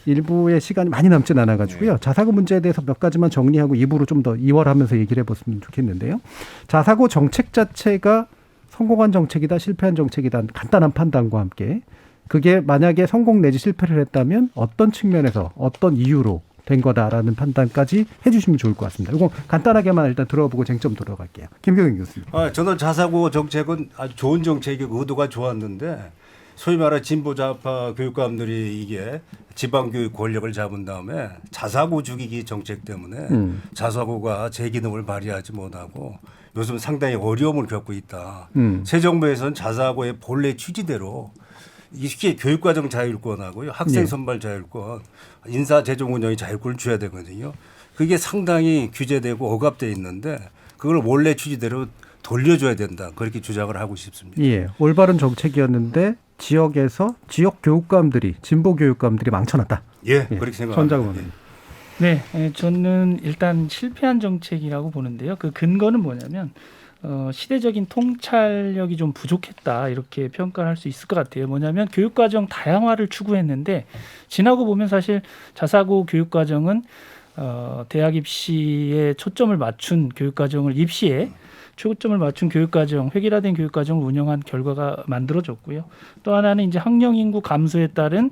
일부의 시간이 많이 남진 않아가지고요. 자사고 문제에 대해서 몇 가지만 정리하고 2부로 좀 더 이월하면서 얘기를 해봤으면 좋겠는데요. 자사고 정책 자체가 성공한 정책이다, 실패한 정책이다, 간단한 판단과 함께 그게 만약에 성공 내지 실패를 했다면 어떤 측면에서 어떤 이유로 된 거다라는 판단까지 해주시면 좋을 것 같습니다. 이거 간단하게만 일단 들어보고 쟁점 들어갈게요. 김경인 교수님. 저는 자사고 정책은 아주 좋은 정책이고 의도가 좋았는데 소위 말해 진보 좌파 교육감들이 이게 지방교육 권력을 잡은 다음에 자사고 죽이기 정책 때문에 자사고가 제 기능을 발휘하지 못하고 요즘 상당히 어려움을 겪고 있다. 새 정부에서는 자사고의 본래 취지대로 이게 교육과정 자율권하고요, 학생 선발 자율권, 인사 재정 운영의 자율권을 줘야 되거든요. 그게 상당히 규제되고 억압돼 있는데 그걸 원래 취지대로 돌려줘야 된다. 그렇게 주장을 하고 싶습니다. 예, 올바른 정책이었는데 지역에서 지역 교육감들이 진보 교육감들이 망쳐놨다. 예, 그렇게 생각합니다. 전자고는. 네, 저는 일단 실패한 정책이라고 보는데요. 그 근거는 뭐냐면 시대적인 통찰력이 좀 부족했다 이렇게 평가할 수 있을 것 같아요. 뭐냐면 교육과정 다양화를 추구했는데 지나고 보면 사실 자사고 교육과정은 대학 입시에 초점을 맞춘 교육과정을 입시에 초점을 맞춘 교육과정, 획일화된 교육과정을 운영한 결과가 만들어졌고요. 또 하나는 이제 학령 인구 감소에 따른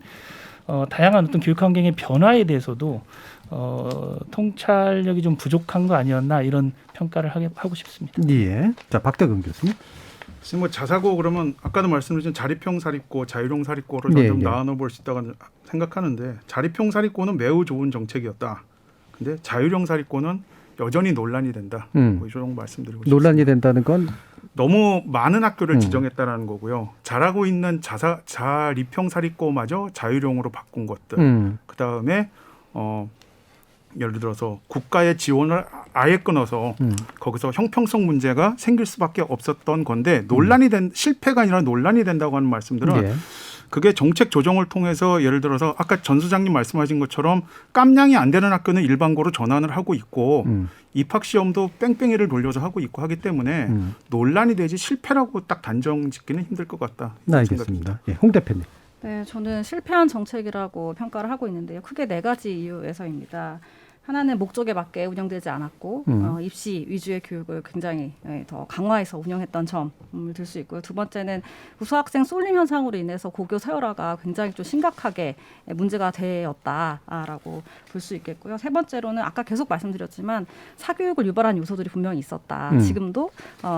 다양한 어떤 교육 환경의 변화에 대해서도 통찰력이 좀 부족한 거 아니었나 이런 평가를 하고 싶습니다. 예. 자, 박대근 교수님. 지금 뭐 자사고 그러면 아까도 말씀드린 자립형 사립고, 자율형 사립고를 네, 좀 네. 나눠볼 수 있다고 생각하는데 자립형 사립고는 매우 좋은 정책이었다. 근데 자율형 사립고는 여전히 논란이 된다. 뭐 이 정도 말씀드리고 싶습니다. 논란이 된다는 건 너무 많은 학교를 지정했다라는 거고요. 잘하고 있는 자립형 사립고마저 자율형으로 바꾼 것들. 그다음에 예를 들어서 국가의 지원을 아예 끊어서 거기서 형평성 문제가 생길 수밖에 없었던 건데 논란이 실패가 아니라 논란이 된다고 하는 말씀들은 예. 그게 정책 조정을 통해서 예를 들어서 아까 전 수장님 말씀하신 것처럼 깜냥이 안 되는 학교는 일반고로 전환을 하고 있고 입학 시험도 뺑뺑이를 돌려서 하고 있고 하기 때문에 논란이 되지 실패라고 딱 단정 짓기는 힘들 것 같다. 알겠습니다. 예, 홍 대표님. 네, 저는 실패한 정책이라고 평가를 하고 있는데요. 크게 4가지 이유에서입니다. 하나는 목적에 맞게 운영되지 않았고 입시 위주의 교육을 굉장히 더 강화해서 운영했던 점을 들 수 있고요. 두 번째는 우수학생 쏠림 현상으로 인해서 고교 서열화가 굉장히 좀 심각하게 문제가 되었다라고 볼 수 있겠고요. 세 번째로는 아까 계속 말씀드렸지만 사교육을 유발한 요소들이 분명히 있었다. 지금도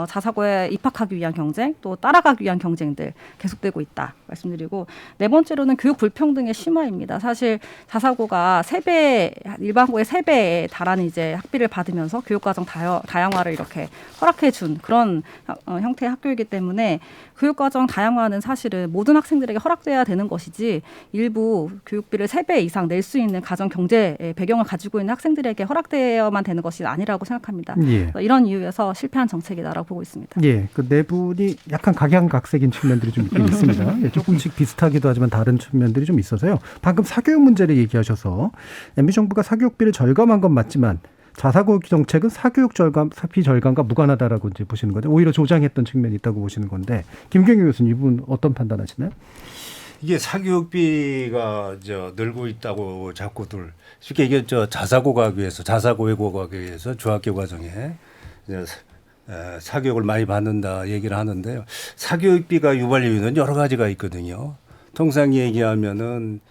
자사고에 입학하기 위한 경쟁 또 따라가기 위한 경쟁들 계속되고 있다 말씀드리고 네 번째로는 교육 불평등의 심화입니다. 사실 자사고가 3배 일반고의 3배에 달하는 이제 학비를 받으면서 교육과정 다양화를 이렇게 허락해 준 그런 형태의 학교이기 때문에 교육과정 다양화는 사실은 모든 학생들에게 허락돼야 되는 것이지 일부 교육비를 3배 이상 낼 수 있는 가정 경제 배경을 가지고 있는 학생들에게 허락되어야만 되는 것이 아니라고 생각합니다. 예. 이런 이유에서 실패한 정책이다라고 보고 있습니다. 예, 그 네 분이 약간 각양각색인 측면들이 좀 있긴 있습니다. 예, 조금씩 비슷하기도 하지만 다른 측면들이 좀 있어서요. 방금 사교육 문제를 얘기하셔서 MB 정부가 사교육비를 절감한 건 맞지만 자사고 정책은 사교육 사비 절감과 무관하다라고 이제 보시는 거죠. 오히려 조장했던 측면이 있다고 보시는 건데 김경규 교수님 이분 어떤 판단하시나요? 이게 사교육비가 늘고 있다고 자꾸들 쉽게 얘기해 자사고 가기 위해서 자사고 외고 가기 위해서 중학교 과정에 사교육을 많이 받는다 얘기를 하는데요. 사교육비가 유발 이유는 여러 가지가 있거든요. 통상 얘기하면은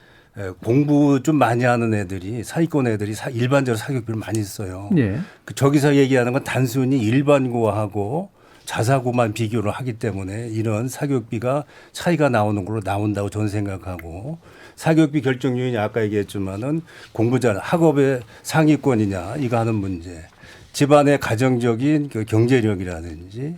공부 좀 많이 하는 애들이 사기권 애들이 일반적으로 사교육비를 많이 써요. 예. 저기서 얘기하는 건 단순히 일반고하고 자사고만 비교를 하기 때문에 이런 사교육비가 차이가 나오는 걸로 나온다고 저는 생각하고 사교육비 결정 요인이 아까 얘기했지만은 공부 잘 학업의 상위권이냐 이거 하는 문제 집안의 가정적인 그 경제력이라든지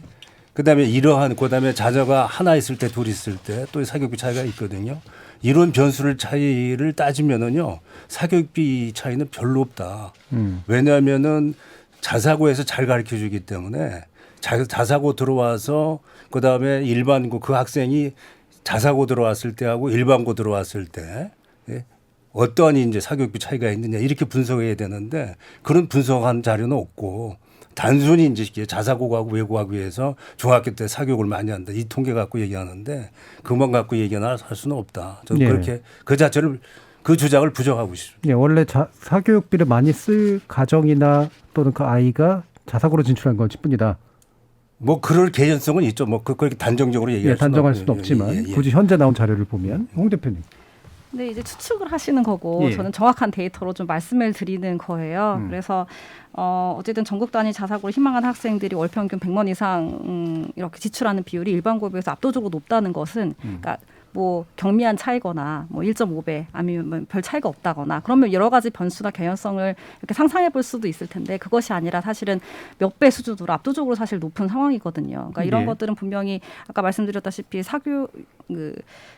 그다음에 자녀가 하나 있을 때 둘 있을 때 또 사교육비 차이가 있거든요. 이런 변수를 차이를 따지면은요 사교육비 차이는 별로 없다. 왜냐하면은 자사고에서 잘 가르쳐 주기 때문에 자사고 들어와서 그 다음에 일반고 그 학생이 자사고 들어왔을 때하고 일반고 들어왔을 때 예? 어떠한 이제 사교육비 차이가 있느냐 이렇게 분석해야 되는데 그런 분석한 자료는 없고 단순히 이제 자사고 가고 외고 가기 위해서 중학교 때 사교육을 많이 한다 이 통계 갖고 얘기하는데 그만 갖고 얘기할 수는 없다. 저는 예. 그렇게 그 자체를 그 주장을 부정하고 싶습니다. 예, 원래 사교육비를 많이 쓸 가정이나 또는 그 아이가 자사고로 진출한 건 뿐이다. 뭐 그럴 개연성은 있죠. 뭐 그렇게 단정적으로 얘기할 예, 단정할 수는 수는 없지만 굳이 현재 나온 자료를 보면 홍 대표님. 네, 이제 추측을 하시는 거고 예. 저는 정확한 데이터로 좀 말씀을 드리는 거예요. 그래서 어쨌든 전국 단위 자사고를 희망하는 학생들이 월 평균 100만 이상 이렇게 지출하는 비율이 일반고에 비해서 압도적으로 높다는 것은 그러니까 뭐 경미한 차이거나 뭐 1.5배 아니면 별 차이가 없다거나 그러면 여러 가지 변수나 개연성을 이렇게 상상해 볼 수도 있을 텐데 그것이 아니라 사실은 몇 배 수준으로 압도적으로 사실 높은 상황이거든요. 그러니까 이런 네. 것들은 분명히 아까 말씀드렸다시피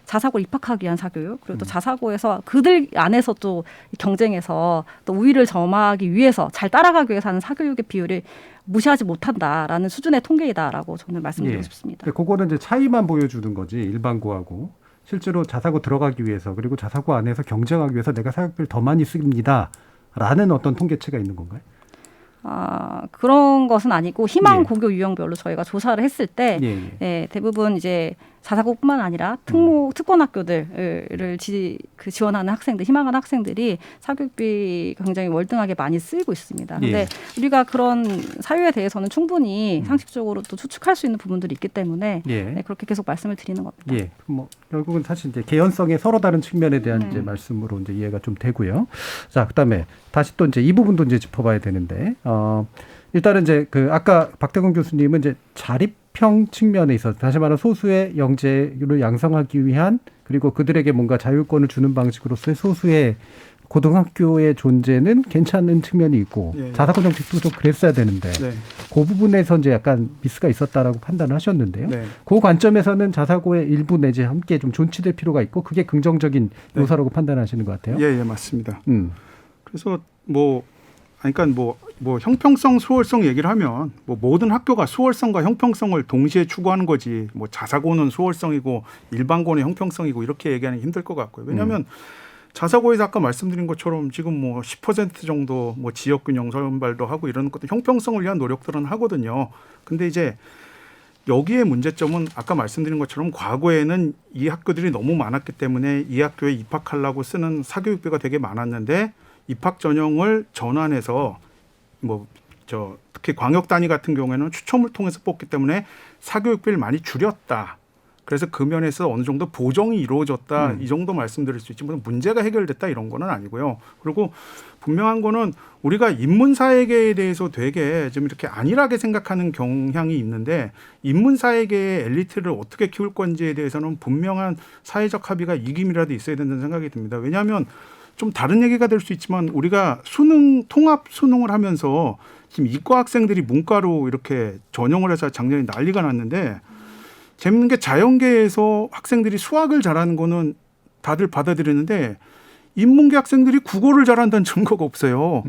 자사고 입학하기 위한 사교육 그리고 또 자사고에서 그들 안에서 또 경쟁해서 또 우위를 점하기 위해서 잘 따라가기 위해서 하는 사교육의 비율이 무시하지 못한다라는 수준의 통계이다라고 저는 말씀드리고 예. 싶습니다. 그거는 이제 차이만 보여주는 거지 일반고하고 실제로 자사고 들어가기 위해서 그리고 자사고 안에서 경쟁하기 위해서 내가 사교육비를 더 많이 씁니다라는 어떤 통계치가 있는 건가요? 그런 것은 아니고 희망 예. 고교 유형별로 저희가 조사를 했을 때 예. 대부분 이제 자사고뿐만 아니라 특권 학교들을 지원하는 학생들, 희망하는 학생들이 사교육비 굉장히 월등하게 많이 쓰이고 있습니다. 그런데 예. 우리가 그런 사유에 대해서는 충분히 상식적으로 또 추측할 수 있는 부분들이 있기 때문에 예. 그렇게 계속 말씀을 드리는 겁니다. 예, 뭐 결국은 사실 이제 개연성의 서로 다른 측면에 대한 이제 말씀으로 이제 이해가 좀 되고요. 자, 그다음에 다시 또 이제 이 부분도 이제 짚어봐야 되는데, 일단은 이제 그 아까 박태근 교수님은 이제 자립형 측면에 있어서 다시 말하면 소수의 영재를 양성하기 위한 그리고 그들에게 뭔가 자율권을 주는 방식으로서의 소수의 고등학교의 존재는 괜찮은 측면이 있고 예. 자사고 정책도 좀 그랬어야 되는데 네. 그 부분에서 이제 약간 미스가 있었다라고 판단을 하셨는데요. 네. 그 관점에서는 자사고의 일부 내지 함께 좀 존치될 필요가 있고 그게 긍정적인 네. 요소라고 판단하시는 것 같아요. 예, 맞습니다. 그래서 그러니까 뭐 형평성, 수월성 얘기를 하면 뭐 모든 학교가 수월성과 형평성을 동시에 추구하는 거지. 뭐 자사고는 수월성이고 일반고는 형평성이고 이렇게 얘기하는 게 힘들 것 같고요. 왜냐하면 자사고에서 아까 말씀드린 것처럼 지금 뭐 10% 정도 뭐 지역균형 선발도 하고 이런 것도 형평성을 위한 노력들은 하거든요. 근데 이제 여기에 문제점은 아까 말씀드린 것처럼 과거에는 이 학교들이 너무 많았기 때문에 이 학교에 입학하려고 쓰는 사교육비가 되게 많았는데 입학 전형을 전환해서 특히 광역 단위 같은 경우에는 추첨을 통해서 뽑기 때문에 사교육비를 많이 줄였다. 그래서 그 면에서 어느 정도 보정이 이루어졌다. 이 정도 말씀드릴 수 있지 무슨 문제가 해결됐다 이런 거는 아니고요. 그리고 분명한 거는 우리가 인문사회계에 대해서 되게 좀 이렇게 안일하게 생각하는 경향이 있는데 인문사회계의 엘리트를 어떻게 키울 건지에 대해서는 분명한 사회적 합의가 이김이라도 있어야 된다는 생각이 듭니다. 왜냐하면 좀 다른 얘기가 될 수 있지만 우리가 통합 수능을 하면서 지금 이과 학생들이 문과로 이렇게 전형을 해서 작년에 난리가 났는데 재밌는 게 자연계에서 학생들이 수학을 잘하는 거는 다들 받아들이는데 인문계 학생들이 국어를 잘한다는 증거가 없어요.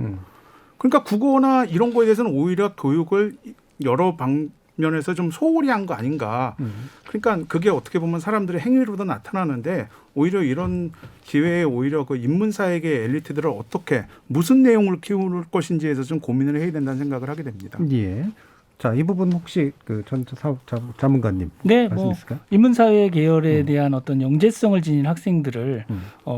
그러니까 국어나 이런 거에 대해서는 오히려 교육을 여러 방면에서 좀 소홀히 한 거 아닌가. 그러니까 그게 어떻게 보면 사람들의 행위로도 나타나는데 오히려 이런 기회에 오히려 그 인문사회계 엘리트들을 어떻게 무슨 내용을 키울 것인지에서 좀 고민을 해야 된다는 생각을 하게 됩니다. 예. 자, 이 부분 혹시 전 자문관님 네, 말씀 있을까요? 인문사회 계열에 대한 어떤 영재성을 지닌 학생들을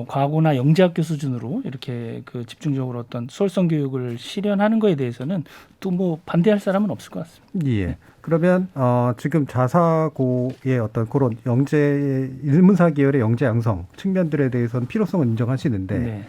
과거나 영재학교 수준으로 이렇게 집중적으로 어떤 수월성 교육을 실현하는 거에 대해서는 또 뭐 반대할 사람은 없을 것 같습니다. 예. 그러면 지금 자사고의 어떤 그런 인문사 계열의 영재 양성 측면들에 대해서는 필요성을 인정하시는데. 네.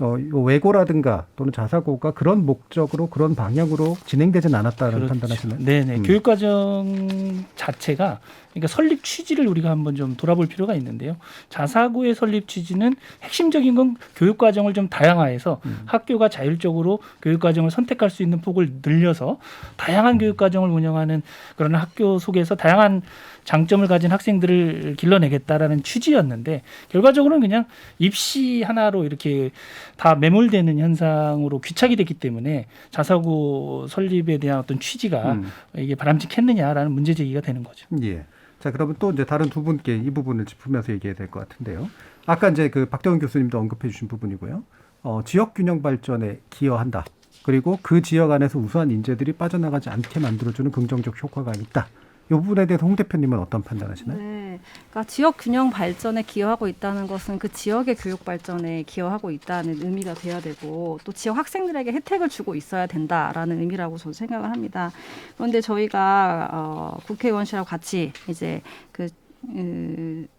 외고라든가 또는 자사고가 그런 목적으로 그런 방향으로 진행되진 않았다는 그렇죠. 판단하시나요? 네네. 교육과정 자체가 그러니까 설립 취지를 우리가 한번 좀 돌아볼 필요가 있는데요. 자사고의 설립 취지는 핵심적인 건 교육 과정을 좀 다양화해서 학교가 자율적으로 교육 과정을 선택할 수 있는 폭을 늘려서 다양한 교육 과정을 운영하는 그런 학교 속에서 다양한 장점을 가진 학생들을 길러내겠다라는 취지였는데 결과적으로는 그냥 입시 하나로 이렇게 다 매몰되는 현상으로 귀착이 됐기 때문에 자사고 설립에 대한 어떤 취지가 이게 바람직했느냐라는 문제 제기가 되는 거죠. 예. 자, 그러면 또 이제 다른 두 분께 이 부분을 짚으면서 얘기해야 될 것 같은데요. 아까 이제 그 박대원 교수님도 언급해 주신 부분이고요. 지역 균형 발전에 기여한다. 그리고 그 지역 안에서 우수한 인재들이 빠져나가지 않게 만들어주는 긍정적 효과가 있다. 이 부분에 대해서 홍 대표님은 어떤 판단하시나요? 네, 그러니까 지역 균형 발전에 기여하고 있다는 것은 그 지역의 교육 발전에 기여하고 있다는 의미가 돼야 되고 또 지역 학생들에게 혜택을 주고 있어야 된다라는 의미라고 저는 생각을 합니다. 그런데 저희가 국회의원실하고 같이 이제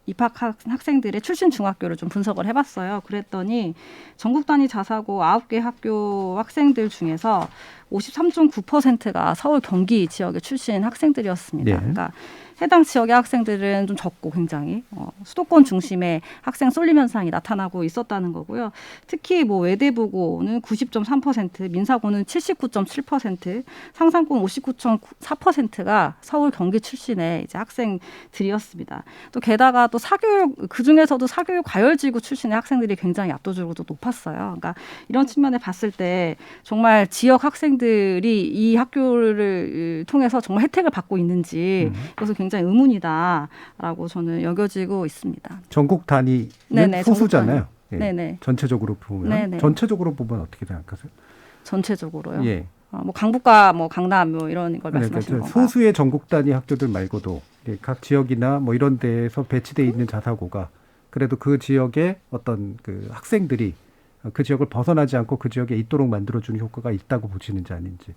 입학한 학생들의 출신 중학교를 좀 분석을 해봤어요. 그랬더니 전국 단위 자사고 9개 학교 학생들 중에서 53.9%가 서울 경기 지역의 출신 학생들이었습니다. 네. 그러니까 해당 지역의 학생들은 좀 적고 굉장히 수도권 중심의 학생 쏠림 현상이 나타나고 있었다는 거고요. 특히 뭐 외대부고는 90.3%, 민사고는 79.7%, 상상고는 59.4%가 서울 경기 출신의 이제 학생들이었습니다. 또 게다가 또 사교육 그 중에서도 사교육 과열지구 출신의 학생들이 굉장히 압도적으로 높았어요. 그러니까 이런 측면에 봤을 때 정말 지역 학생들이 이 학교를 통해서 정말 혜택을 받고 있는지 그것은 굉장히 의문이다라고 저는 여겨지고 있습니다. 전국 단위는 네네, 소수잖아요. 예. 네네. 전체적으로 보면 네네. 전체적으로 보면 어떻게 생각하세요? 전체적으로요. 예. 뭐 강북과 뭐 강남 뭐 이런 걸 말씀하시는 그러니까 건가요? 소수의 전국 단위 학교들 말고도 각 지역이나 뭐 이런 데에서 배치돼 있는 자사고가 그래도 그 지역의 어떤 그 학생들이 그 지역을 벗어나지 않고 그 지역에 있도록 만들어주는 효과가 있다고 보시는지 아닌지.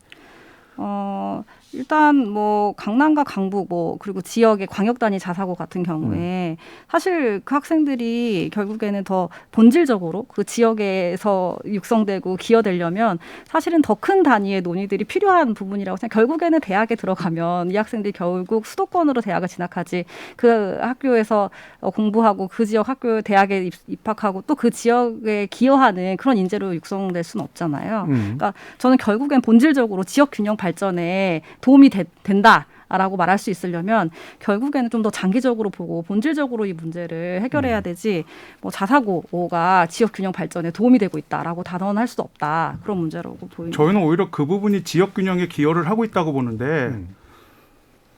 일단 뭐 강남과 강북 뭐 그리고 지역의 광역 단위 자사고 같은 경우에 사실 그 학생들이 결국에는 더 본질적으로 그 지역에서 육성되고 기여되려면 사실은 더 큰 단위의 논의들이 필요한 부분이라고 생각. 결국에는 대학에 들어가면 이 학생들이 결국 수도권으로 대학을 진학하지 그 학교에서 공부하고 그 지역 학교 대학에 입학하고 또 그 지역에 기여하는 그런 인재로 육성될 수는 없잖아요. 그러니까 저는 결국엔 본질적으로 지역 균형 발전에 도움이 된다라고 말할 수 있으려면 결국에는 좀 더 장기적으로 보고 본질적으로 이 문제를 해결해야 되지 뭐 자사고가 지역 균형 발전에 도움이 되고 있다라고 단언할 수 없다. 그런 문제라고 보입니다. 저희는 오히려 그 부분이 지역 균형에 기여를 하고 있다고 보는데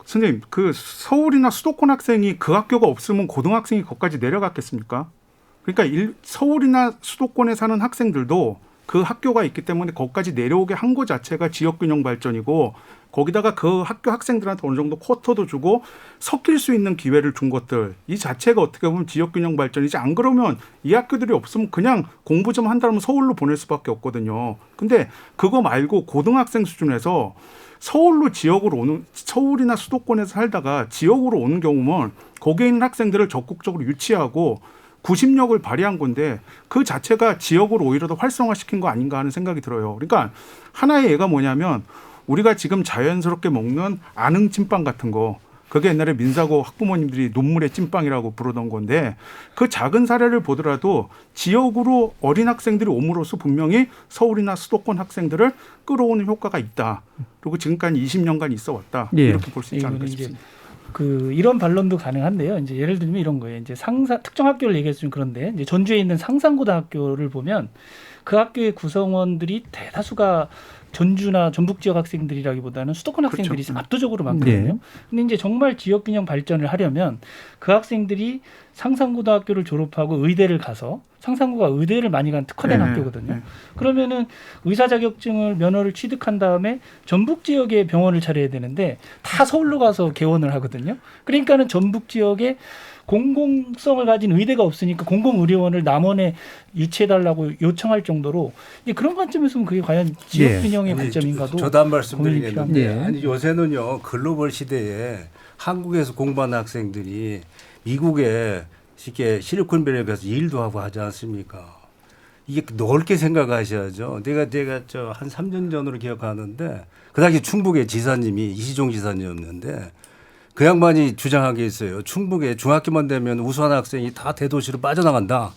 선생님 그 서울이나 수도권 학생이 그 학교가 없으면 고등학생이 거기까지 내려갔겠습니까? 그러니까 서울이나 수도권에 사는 학생들도 그 학교가 있기 때문에 거기까지 내려오게 한 것 자체가 지역균형 발전이고 거기다가 그 학교 학생들한테 어느 정도 쿼터도 주고 섞일 수 있는 기회를 준 것들 이 자체가 어떻게 보면 지역균형 발전이지 안 그러면 이 학교들이 없으면 그냥 공부 좀 한다면 서울로 보낼 수밖에 없거든요. 근데 그거 말고 고등학생 수준에서 서울로 지역으로 오는 서울이나 수도권에서 살다가 지역으로 오는 경우면 거기에 있는 학생들을 적극적으로 유치하고 구심력을 발휘한 건데 그 자체가 지역으로 오히려 더 활성화시킨 거 아닌가 하는 생각이 들어요. 그러니까 하나의 예가 뭐냐면 우리가 지금 자연스럽게 먹는 안흥 찐빵 같은 거 그게 옛날에 민사고 학부모님들이 눈물의 찐빵이라고 부르던 건데 그 작은 사례를 보더라도 지역으로 어린 학생들이 옴으로써 분명히 서울이나 수도권 학생들을 끌어오는 효과가 있다. 그리고 지금까지 20년간 있어 왔다. 예. 이렇게 볼 수 있지 않을까 싶습니다. 이런 반론도 가능한데요. 이제 예를 들면 이런 거예요. 이제 특정 학교를 얘기해서 좀 그런데 이제 전주에 있는 상산고등학교를 보면 그 학교의 구성원들이 대다수가 전주나 전북 지역 학생들이라기보다는 수도권 학생들이 그렇죠. 압도적으로 많거든요. 네. 근데 이제 정말 지역균형 발전을 하려면 그 학생들이 상산고등학교를 졸업하고 의대를 가서 상산고가 의대를 많이 간 특화된 학교거든요. 네. 그러면은 의사 자격증을 면허를 취득한 다음에 전북 지역에 병원을 차려야 되는데 다 서울로 가서 개원을 하거든요. 그러니까는 전북 지역에 공공성을 가진 의대가 없으니까 공공의료원을 남원에 유치해달라고 요청할 정도로 이제 그런 관점에서 보면 그게 과연 지역균형의 관점인가도 저도 한 말씀 드리겠는데 예. 아니 요새는요 글로벌 시대에 한국에서 공부하는 학생들이 미국에 쉽게 실리콘밸리에 가서 일도 하고 하지 않습니까? 이게 넓게 생각하셔야죠. 내가 한 3년 전으로 기억하는데 그 당시 충북의 지사님이 이시종 지사님이었는데 그 양반이 주장한 게 있어요. 충북에 중학교만 되면 우수한 학생이 다 대도시로 빠져나간다.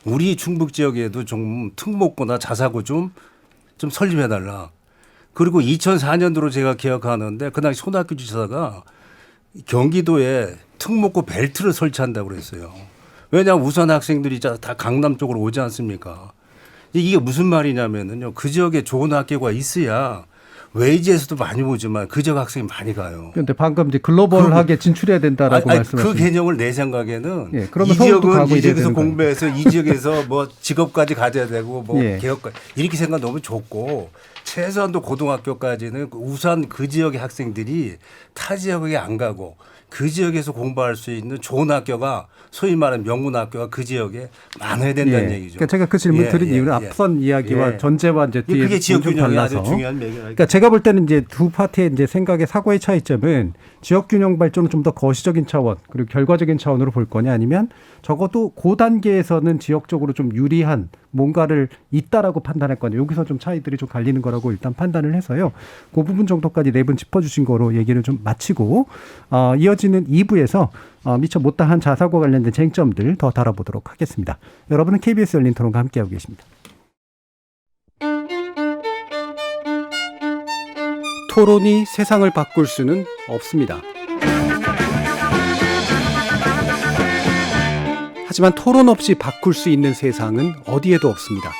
우리 충북 지역에도 좀 특목고나 자사고 좀 설립해달라. 그리고 2004년도로 제가 기억하는데 그 당시 손학규 지사가 경기도에 특목고 벨트를 설치한다고 그랬어요. 왜냐하면 우수한 학생들이 다 강남 쪽으로 오지 않습니까? 이게 무슨 말이냐면요. 그 지역에 좋은 학교가 있어야 외지에서도 많이 오지만 그 지역 학생이 많이 가요. 그런데 방금 이제 글로벌하게 진출해야 된다라고 말씀하셨어요. 그 개념을 내 생각에는 예, 그러면 이 지역은 가고 이 지역에서 되는 공부해서 이 지역에서 뭐 직업까지 가져야 되고 뭐 예. 개업까지 이렇게 생각 너무 좋고 최소한도 고등학교까지는 우선 그 지역의 학생들이 타 지역에 안 가고 그 지역에서 공부할 수 있는 좋은 학교가 소위 말하는 명문 학교가 그 지역에 많아야 된다는 얘기죠. 그러니까 제가 그 질문 드린 이유는 앞선 이야기와 전제와 이제 뒤에 그게 지역 좀 균형이 달라서. 아주 중요한 매개라. 그러니까 제가 볼 때는 이제 두 파트의 이제 생각의 사고의 차이점은 지역 균형 발전을 좀 더 거시적인 차원 그리고 결과적인 차원으로 볼 거냐 아니면 적어도 그 단계에서는 지역적으로 좀 유리한 뭔가를 있다라고 판단할 거냐. 여기서 좀 차이들이 좀 갈리는 거라고 일단 판단을 해서요. 그 부분 정도까지 네 분 짚어주신 거로 얘기를 좀 마치고 이어지는 2부에서 미처 못다한 자사고 관련된 쟁점들 더 다뤄보도록 하겠습니다. 여러분은 KBS 열린 토론과 함께하고 계십니다. 토론이 세상을 바꿀 수는 없습니다. 하지만 토론 없이 바꿀 수 있는 세상은 어디에도 없습니다.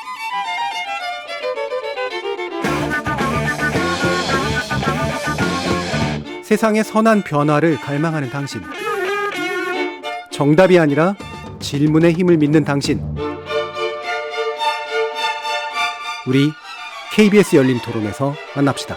세상의 선한 변화를 갈망하는 당신. 정답이 아니라 질문의 힘을 믿는 당신. 우리 KBS 열린 토론에서 만납시다.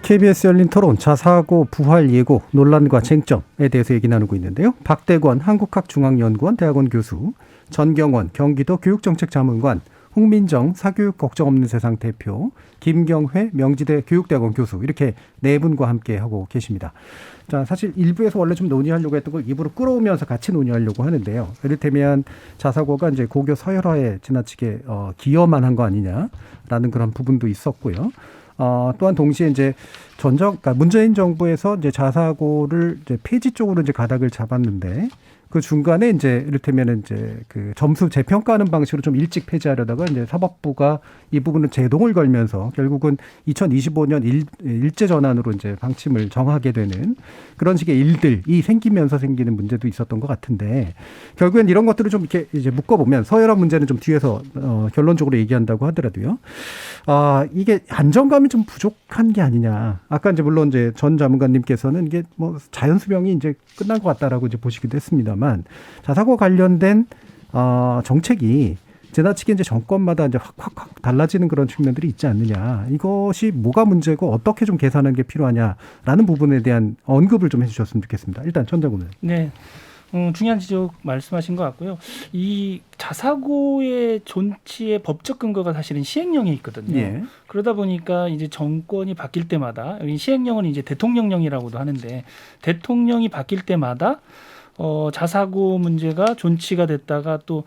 KBS 열린 토론 자사고 부활 예고 논란과 쟁점에 대해서 얘기 나누고 있는데요. 박대권 한국학중앙연구원 대학원 교수, 전경원 경기도 교육정책자문관, 홍민정 사교육 걱정 없는 세상 대표, 김경회 명지대 교육대학원 교수 이렇게 네 분과 함께 하고 계십니다. 자, 사실 1부에서 원래 좀 논의하려고 했던 걸 2부로 끌어오면서 같이 논의하려고 하는데요. 이를테면 자사고가 이제 고교 서열화에 지나치게 기여만 한 거 아니냐라는 그런 부분도 있었고요. 또한 동시에 이제 그러니까 문재인 정부에서 이제 자사고를 이제 폐지 쪽으로 이제 가닥을 잡았는데 그 중간에 이제 이를테면 이제 그 점수 재평가하는 방식으로 좀 일찍 폐지하려다가 이제 사법부가 이 부분을 제동을 걸면서 결국은 2025년 일제 전환으로 이제 방침을 정하게 되는 그런 식의 일들이 생기면서 생기는 문제도 있었던 것 같은데 결국엔 이런 것들을 좀 이렇게 이제 묶어보면 서열화 문제는 좀 뒤에서 결론적으로 얘기한다고 하더라도요. 이게 안정감이 좀 부족한 게 아니냐. 아까 이제 물론 이제 전 자문관님께서는 이게 뭐 자연 수명이 이제 끝난 것 같다라고 이제 보시기도 했습니다만 자사고 관련된 정책이 지나치게 이제 정권마다 이제 확 달라지는 그런 측면들이 있지 않느냐. 이것이 뭐가 문제고 어떻게 좀 개선하는 게 필요하냐라는 부분에 대한 언급을 좀 해주셨으면 좋겠습니다. 일단 전 장관님. 네. 중요한 지적 말씀하신 것 같고요. 이 자사고의 존치의 법적 근거가 사실은 시행령에 있거든요. 예. 그러다 보니까 이제 정권이 바뀔 때마다 여기 시행령은 이제 대통령령이라고도 하는데 대통령이 바뀔 때마다 자사고 문제가 존치가 됐다가 또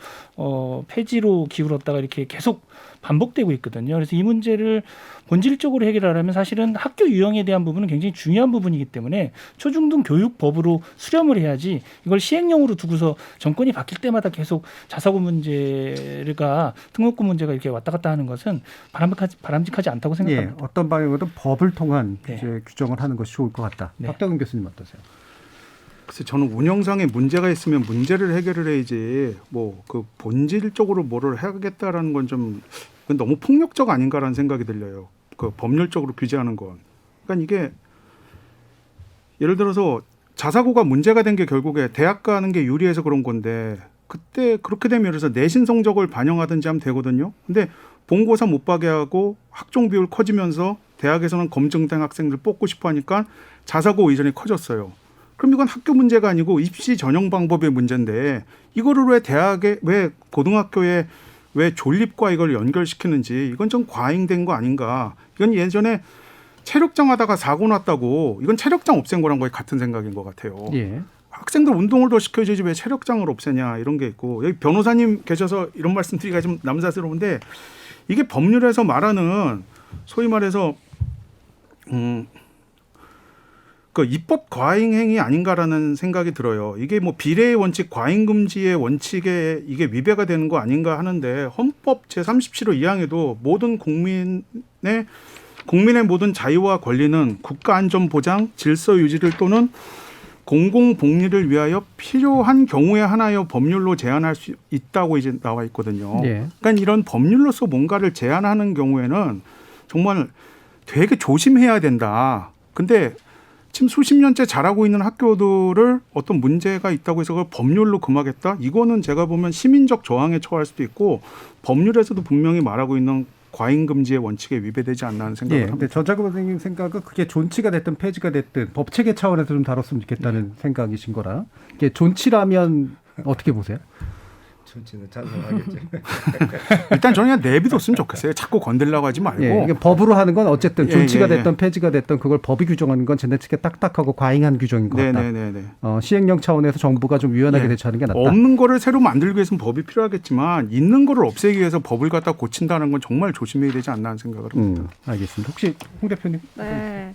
폐지로 기울었다가 이렇게 계속 반복되고 있거든요. 그래서 이 문제를 본질적으로 해결하려면 사실은 학교 유형에 대한 부분은 굉장히 중요한 부분이기 때문에 초중등 교육법으로 수렴을 해야지 이걸 시행령으로 두고서 정권이 바뀔 때마다 계속 자사고 문제가 등록금 문제가 이렇게 왔다 갔다 하는 것은 바람직하지 않다고 생각합니다. 예, 어떤 방향으로든 법을 통한 네. 이제 규정을 하는 것이 좋을 것 같다. 네. 박대근 교수님 어떠세요? 글쎄 저는 운영상에 문제가 있으면 문제를 해결을 해야지 뭐 그 본질적으로 뭐를 해야겠다라는 건 좀 너무 폭력적 아닌가라는 생각이 들려요. 그 법률적으로 규제하는 건. 그러니까 이게 예를 들어서 자사고가 문제가 된 게 결국에 대학 가는 게 유리해서 그런 건데 그때 그렇게 되면 그래서 내신 성적을 반영하든지 하면 되거든요. 근데 본고사 못 가게 하고 학종 비율 커지면서 대학에서는 검증된 학생들 뽑고 싶어 하니까 자사고 의존이 커졌어요. 그럼 이건 학교 문제가 아니고 입시 전형 방법의 문제인데 이거를 왜 대학에 왜 고등학교에 왜 존립과 이걸 연결시키는지 이건 좀 과잉된 거 아닌가. 이건 예전에 체력장 하다가 사고 났다고 이건 체력장 없앤 거랑 거의 같은 생각인 것 같아요. 예. 학생들 운동을 더 시켜야지 왜 체력장을 없애냐 이런 게 있고 여기 변호사님 계셔서 이런 말씀 드리기가 좀 남사스러운데 이게 법률에서 말하는 소위 말해서 그 입법 과잉 행위 아닌가라는 생각이 들어요. 이게 뭐 비례의 원칙, 과잉 금지의 원칙에 이게 위배가 되는 거 아닌가 하는데 헌법 제37호 2항에도 국민의 모든 자유와 권리는 국가 안전 보장, 질서 유지를 또는 공공 복리를 위하여 필요한 경우에 한하여 법률로 제한할 수 있다고 이제 나와 있거든요. 예. 그러니까 이런 법률로서 뭔가를 제한하는 경우에는 정말 되게 조심해야 된다. 근데 지금 수십 년째 잘하고 있는 학교들을 어떤 문제가 있다고 해서 그걸 법률로 금하겠다? 이거는 제가 보면 시민적 저항에 처할 수도 있고 법률에서도 분명히 말하고 있는 과잉금지의 원칙에 위배되지 않나 하는 생각을 합니다. 근데 전자국 선생님 생각은 그게 존치가 됐든 폐지가 됐든 법체계 차원에서 좀 다뤘으면 좋겠다는 생각이신 거라. 이게 존치라면 어떻게 보세요? 존치는 찬성하겠죠. 일단 저는 그냥 내비뒀으면 좋겠어요. 자꾸 건들려고 하지 말고. 이게 법으로 하는 건 어쨌든 존치가 예. 됐든 폐지가 됐든 그걸 법이 규정하는 건 지나치게 딱딱하고 과잉한 규정인 것 같다. 시행령 차원에서 정부가 좀 유연하게 대처하는 게 낫다. 없는 거를 새로 만들기 위해서는 법이 필요하겠지만 있는 거를 없애기 위해서 법을 갖다 고친다는 건 정말 조심해야 되지 않나 하는 생각을 합니다. 알겠습니다. 혹시 홍 대표님? 네.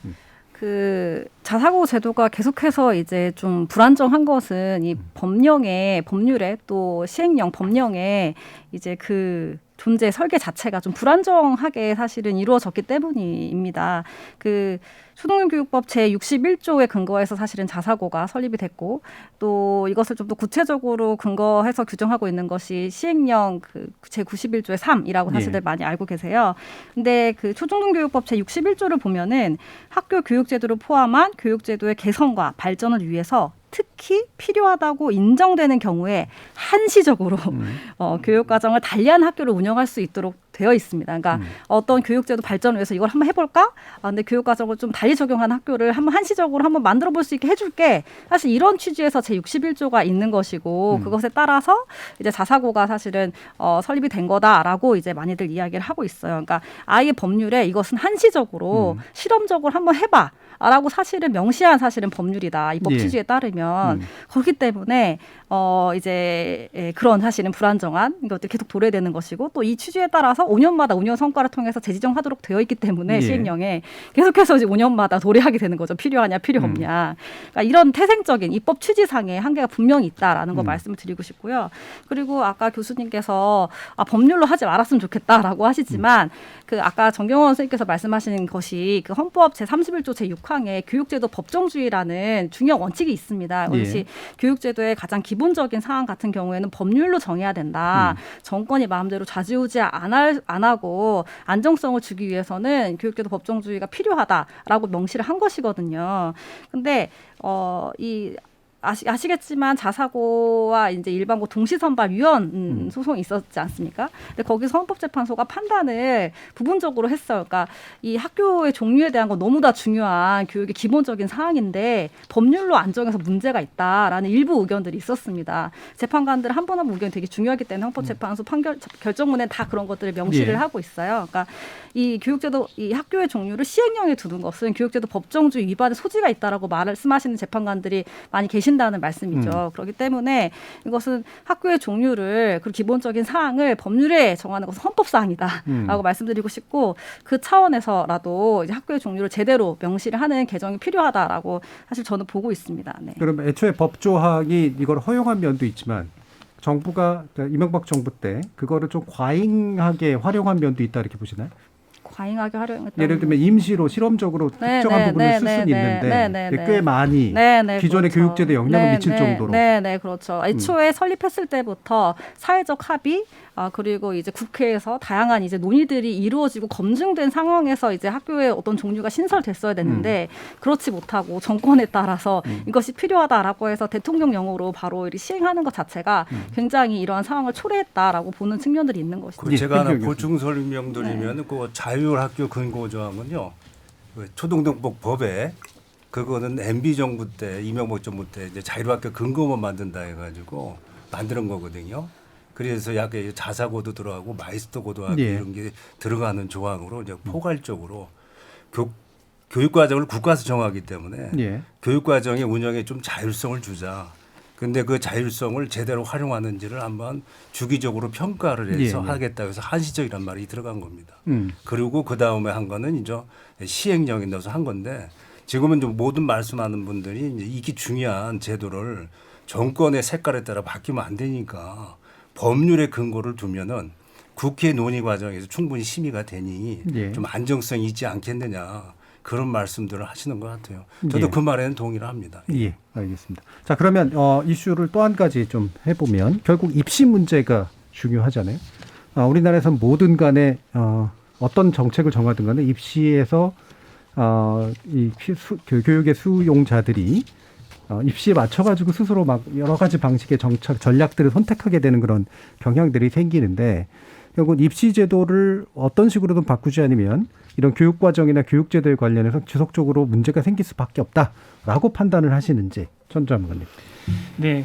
그 자사고 제도가 계속해서 이제 좀 불안정한 것은 이 법률에 또 시행령 법령에 이제 그 존재 설계 자체가 좀 불안정하게 사실은 이루어졌기 때문입니다. 그 초등교육법 제61조에 근거해서 사실은 자사고가 설립이 됐고 또 이것을 좀 더 구체적으로 근거해서 규정하고 있는 것이 시행령 그 제91조의 3이라고 사실들 많이 알고 계세요. 근데 그 초중등교육법 제61조를 보면은 학교 교육제도를 포함한 교육제도의 개선과 발전을 위해서 특히 필요하다고 인정되는 경우에 한시적으로 교육과정을 달리한 학교를 운영할 수 있도록 되어 있습니다. 그러니까 어떤 교육제도 발전을 위해서 이걸 한번 해볼까? 근데 교육과정을 좀 달리 적용한 학교를 한번 한시적으로 한번 만들어 볼 수 있게 해줄게. 사실 이런 취지에서 제61조가 있는 것이고 그것에 따라서 이제 자사고가 사실은 설립이 된 거다라고 이제 많이들 이야기를 하고 있어요. 그러니까 아예 법률에 이것은 한시적으로 실험적으로 한번 해봐. 라고 사실은 명시한 사실은 법률이다. 입법 취지에 따르면 그렇기 때문에 이제 그런 사실은 불안정한 것들이 계속 도래되는 것이고 또 이 취지에 따라서 5년마다 운영 성과를 통해서 재지정하도록 되어 있기 때문에 시행령에 계속해서 이제 5년마다 도래하게 되는 거죠. 필요하냐 필요 없냐. 그러니까 이런 태생적인 입법 취지상의 한계가 분명히 있다라는 거 말씀을 드리고 싶고요. 그리고 아까 교수님께서 법률로 하지 말았으면 좋겠다라고 하시지만 그 아까 정경원 선생님께서 말씀하신 것이 그 헌법 제31조 제6항에 교육제도 법정주의라는 중요한 원칙이 있습니다. 그것이 교육제도의 가장 기본적인 사항 같은 경우에는 법률로 정해야 된다. 정권이 마음대로 좌지우지 안 하고 안정성을 주기 위해서는 교육제도 법정주의가 필요하다라고 명시를 한 것이거든요. 근데 아시겠지만 자사고와 이제 일반고 동시선발 위헌 소송이 있었지 않습니까? 근데 거기서 헌법재판소가 판단을 부분적으로 했어요. 그러니까 이 학교의 종류에 대한 건 너무나 중요한 교육의 기본적인 사항인데 법률로 안정해서 문제가 있다라는 일부 의견들이 있었습니다. 재판관들 한 번 한 번 의견이 되게 중요하기 때문에 헌법재판소 결정문에 다 그런 것들을 명시를 하고 있어요. 그러니까 이 교육제도 이 학교의 종류를 시행령에 두는 것은 교육제도 법정주의 위반의 소지가 있다라고 말씀하시는 재판관들이 많이 계신다는 말씀이죠. 그렇기 때문에 이것은 학교의 종류를 그리고 기본적인 사항을 법률에 정하는 것은 헌법 사항이다라고 말씀드리고 싶고 그 차원에서라도 이제 학교의 종류를 제대로 명시를 하는 개정이 필요하다라고 사실 저는 보고 있습니다. 네. 그럼 애초에 법조항이 이걸 허용한 면도 있지만 정부가 이명박 정부 때 그거를 좀 과잉하게 활용한 면도 있다 이렇게 보시나요? 과잉하게 활용했다. 예를 들면 임시로 실험적으로 특정한 부분을 쓸 수는 있는데 꽤 많이 기존의 그렇죠. 교육제도에 영향을 미칠 정도로. 네, 그렇죠. 애초에 설립했을 때부터 사회적 합의 그리고 이제 국회에서 다양한 이제 논의들이 이루어지고 검증된 상황에서 이제 학교의 어떤 종류가 신설됐어야 됐는데 그렇지 못하고 정권에 따라서 이것이 필요하다라고 해서 대통령령으로 바로 시행하는 것 자체가 굉장히 이러한 상황을 초래했다라고 보는 측면들이 있는 것이죠. 제가 하나 보충 설명드리면 그 자율학교 근거조항은요. 초등등법 법에 그거는 MB 정부 때 이명박 정부 때 이제 자율학교 근거만 만든다 해가지고 만드는 거거든요. 그래서 약간 자사고도 들어가고 마이스터 고등학교 이런 게 들어가는 조항으로 이제 포괄적으로 교육과정을 국가에서 정하기 때문에 교육과정의 운영에 좀 자율성을 주자. 근데 그 자율성을 제대로 활용하는지를 한번 주기적으로 평가를 해서 예, 예. 하겠다 해서 한시적이란 말이 들어간 겁니다. 그리고 그 다음에 한 거는 이제 시행령에 넣어서 한 건데 지금은 좀 모든 말씀하는 분들이 이제 이게 중요한 제도를 정권의 색깔에 따라 바뀌면 안 되니까 법률의 근거를 두면은 국회 논의 과정에서 충분히 심의가 되니 예. 좀 안정성이 있지 않겠느냐 그런 말씀들을 하시는 것 같아요. 저도 예. 그 말에는 동의를 합니다. 예, 알겠습니다. 자, 그러면 이슈를 또 한 가지 좀 해보면 결국 입시 문제가 중요하잖아요. 우리나라에선 뭐든 간에 어떤 정책을 정하든 간에 입시에서 그 교육의 수용자들이 입시에 맞춰가지고 스스로 막 여러 가지 방식의 정책 전략들을 선택하게 되는 그런 경향들이 생기는데 결국 입시 제도를 어떤 식으로든 바꾸지 않으면 이런 교육 과정이나 교육 제도에 관련해서 지속적으로 문제가 생길 수밖에 없다라고 판단을 하시는지 전주한관님. 네,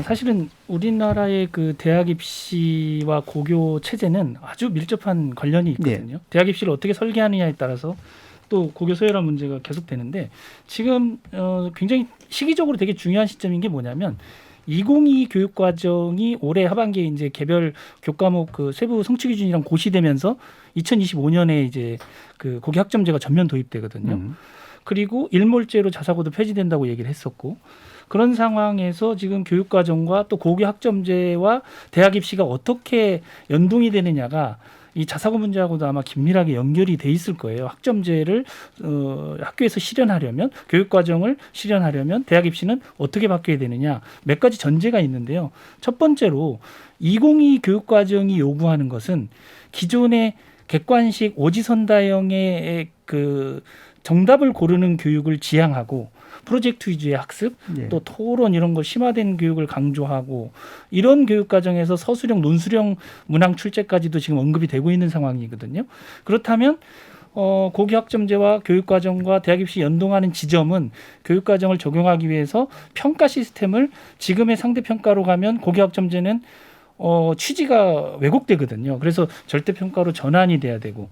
사실은 우리나라의 그 대학 입시와 고교 체제는 아주 밀접한 관련이 있거든요. 대학 입시를 어떻게 설계하느냐에 따라서 또 고교 서열화 문제가 계속되는데 지금 굉장히 시기적으로 되게 중요한 시점인 게 뭐냐면 2022 교육 과정이 올해 하반기에 이제 개별 교과목 그 세부 성취 기준이랑 고시되면서 2025년에 이제 그 고교 학점제가 전면 도입되거든요. 그리고 일몰제로 자사고도 폐지된다고 얘기를 했었고 그런 상황에서 지금 교육 과정과 또 고교 학점제와 대학 입시가 어떻게 연동이 되느냐가 이 자사고 문제하고도 아마 긴밀하게 연결이 돼 있을 거예요. 학점제를 학교에서 실현하려면 교육과정을 실현하려면 대학 입시는 어떻게 바뀌어야 되느냐 몇 가지 전제가 있는데요. 첫 번째로 2022 교육과정이 요구하는 것은 기존의 객관식 오지선다형의 그 정답을 고르는 교육을 지향하고 프로젝트 위주의 학습, 또 토론 이런 거 심화된 교육을 강조하고 이런 교육 과정에서 서술형, 논술형 문항 출제까지도 지금 언급이 되고 있는 상황이거든요. 그렇다면 고교 학점제와 교육 과정과 대학 입시 연동하는 지점은 교육 과정을 적용하기 위해서 평가 시스템을 지금의 상대 평가로 가면 고교 학점제는 취지가 왜곡되거든요. 그래서 절대 평가로 전환이 돼야 되고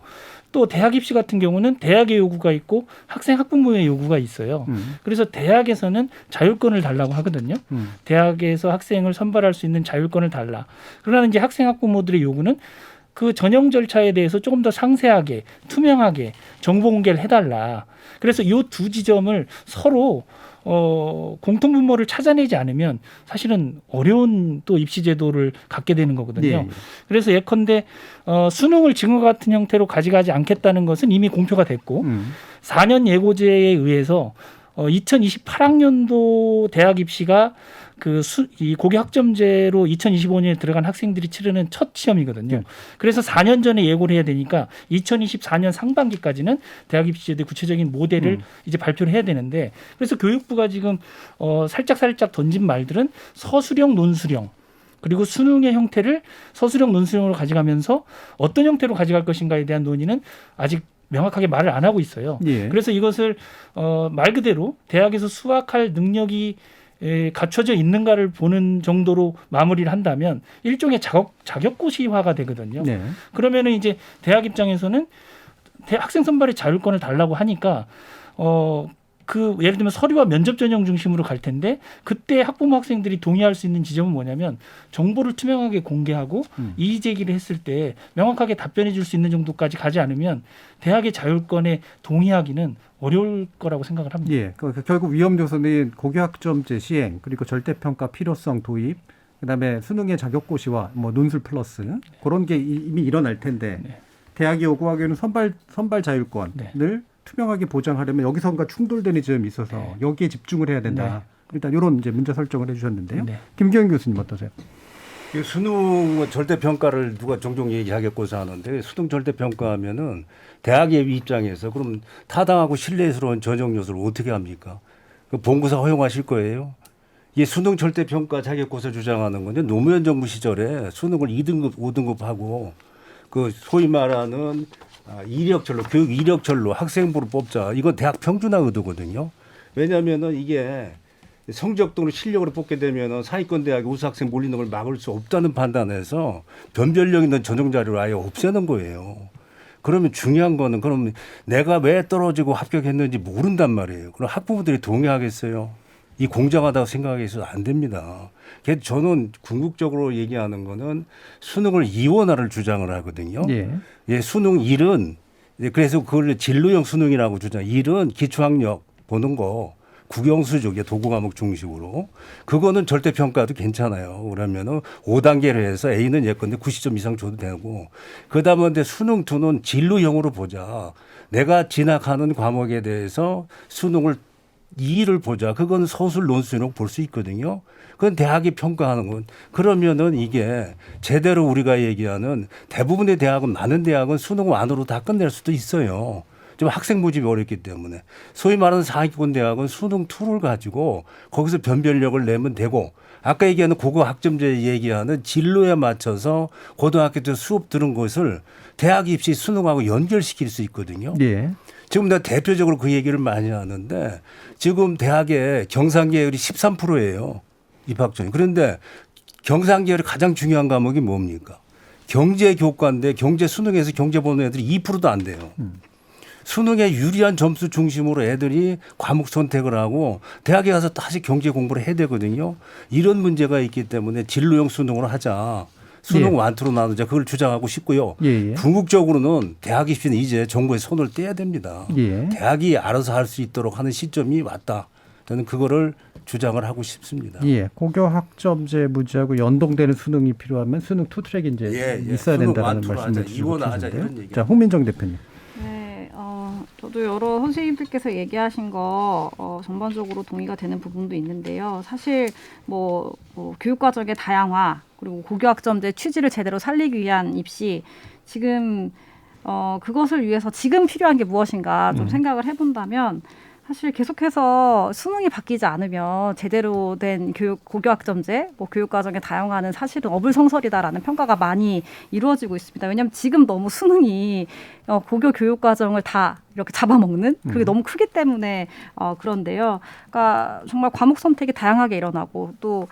또 대학 입시 같은 경우는 대학의 요구가 있고 학생 학부모의 요구가 있어요. 그래서 대학에서는 자율권을 달라고 하거든요. 대학에서 학생을 선발할 수 있는 자율권을 달라. 그러나 이제 학생 학부모들의 요구는 그 전형 절차에 대해서 조금 더 상세하게 투명하게 정보 공개를 해달라. 그래서 이 두 지점을 서로 공통분모를 찾아내지 않으면 사실은 어려운 또 입시 제도를 갖게 되는 거거든요. 예. 그래서 예컨대 수능을 지금과 같은 형태로 가져가지 않겠다는 것은 이미 공표가 됐고 4년 예고제에 의해서 2028학년도 대학 입시가 이 고교 학점제로 2025년에 들어간 학생들이 치르는 첫 시험이거든요. 그래서 4년 전에 예고를 해야 되니까 2024년 상반기까지는 대학 입시제도의 구체적인 모델을 이제 발표를 해야 되는데 그래서 교육부가 지금 살짝 던진 말들은 서술형, 논술형 그리고 수능의 형태를 서술형, 논술형으로 가져가면서 어떤 형태로 가져갈 것인가에 대한 논의는 아직 명확하게 말을 안 하고 있어요. 예. 그래서 이것을 말 그대로 대학에서 수학할 능력이 갖춰져 있는가를 보는 정도로 마무리를 한다면 일종의 자격고시화가 되거든요. 네. 그러면은 이제 대학 입장에서는 학생 선발의 자율권을 달라고 하니까 예를 들면 서류와 면접 전형 중심으로 갈 텐데 그때 학부모 학생들이 동의할 수 있는 지점은 뭐냐면 정보를 투명하게 공개하고 이의 제기를 했을 때 명확하게 답변해 줄 수 있는 정도까지 가지 않으면 대학의 자율권에 동의하기는 어려울 거라고 생각을 합니다. 예, 결국 위험 요소는 고교 학점제 시행 그리고 절대평가 필요성 도입 그다음에 수능의 자격고시와 뭐 논술 플러스 그런 게 이미 일어날 텐데 대학이 요구하기에는 선발 자율권을 투명하게 보장하려면 여기선가 충돌되는 점이 있어서 여기에 집중을 해야 된다. 일단 이런 이제 문제 설정을 해주셨는데요. 김기현 교수님 어떠세요? 수능 절대평가를 누가 종종 얘기하겠고서 하는데 수능 절대평가하면은 대학의 입장에서 그럼 타당하고 신뢰스러운 전형 요소를 어떻게 합니까? 본고사 허용하실 거예요? 이게 수능 절대평가 자격고사 주장하는 건데 노무현 정부 시절에 수능을 2등급, 5등급 하고 그 소위 말하는 이력철로 교육 이력철로 학생부를 뽑자. 이건 대학 평준화 의도거든요. 왜냐하면은 이게 성적 또는 실력으로 뽑게 되면은 상위권 대학에 우수 학생 몰리는 걸 막을 수 없다는 판단에서 변별력 있는 전형 자료를 아예 없애는 거예요. 그러면 중요한 거는 그럼 내가 왜 떨어지고 합격했는지 모른단 말이에요. 그럼 학부모들이 동의하겠어요? 이 공정하다고 생각해서 안 됩니다. 그래서 저는 궁극적으로 얘기하는 거는 수능을 이원화를 주장을 하거든요. 예. 예, 수능 1은 그래서 그걸 진로형 수능이라고 주장. 1은 기초학력 보는 거 국영수족의 도구 과목 중심으로 그거는 절대 평가도 괜찮아요. 그러면은 5단계로 해서 A는 예컨대 90점 이상 줘도 되고 그다음에 수능 2는 진로형으로 보자. 내가 진학하는 과목에 대해서 수능을 2를 보자. 그건 서술 논술로 볼 수 있거든요. 그건 대학이 평가하는 건 그러면은 이게 제대로 우리가 얘기하는 대부분의 대학은 많은 대학은 수능 완으로 다 끝낼 수도 있어요. 좀 학생 모집이 어렵기 때문에 소위 말하는 상위권 대학은 수능 2를 가지고 거기서 변별력을 내면 되고 아까 얘기하는 고교 학점제 얘기하는 진로에 맞춰서 고등학교 때 수업 들은 것을 대학 입시 수능하고 연결시킬 수 있거든요. 예. 지금 내가 대표적으로 그 얘기를 많이 하는데 지금 대학의 경상계열이 13%예요. 입학전이. 그런데 경상계열이 가장 중요한 과목이 뭡니까? 경제교과인데 경제 수능에서 경제 보는 애들이 2%도 안 돼요. 수능에 유리한 점수 중심으로 애들이 과목 선택을 하고 대학에 가서 다시 경제 공부를 해야 되거든요. 이런 문제가 있기 때문에 진로형 수능으로 하자. 수능 예. 완투로 나누자. 그걸 주장하고 싶고요. 예. 궁극적으로는 대학 입시는 이제 정부의 손을 떼야 됩니다. 예. 대학이 알아서 할 수 있도록 하는 시점이 왔다. 저는 그거를 주장을 하고 싶습니다. 예. 고교 학점제 문제하고 연동되는 수능이 필요하면 수능 투 트랙이 이제 있어야 수능 된다는 완투로 말씀을 하자. 이원화하자 이런 주셨는데요. 얘기. 자, 홍민정 대표님. 네, 저도 여러 선생님들께서 얘기하신 거 전반적으로 동의가 되는 부분도 있는데요. 사실 뭐 교육과정의 다양화 그리고 고교학점제 취지를 제대로 살리기 위한 입시 지금 그것을 위해서 지금 필요한 게 무엇인가 좀 생각을 해본다면 사실 계속해서 수능이 바뀌지 않으면 제대로 된 고교학점제, 교육과정에 다양화는 사실은 어불성설이다라는 평가가 많이 이루어지고 있습니다. 왜냐하면 지금 너무 수능이 고교 교육과정을 다 이렇게 잡아먹는 그게 너무 크기 때문에 그런데요. 그러니까 정말 과목 선택이 다양하게 일어나고 또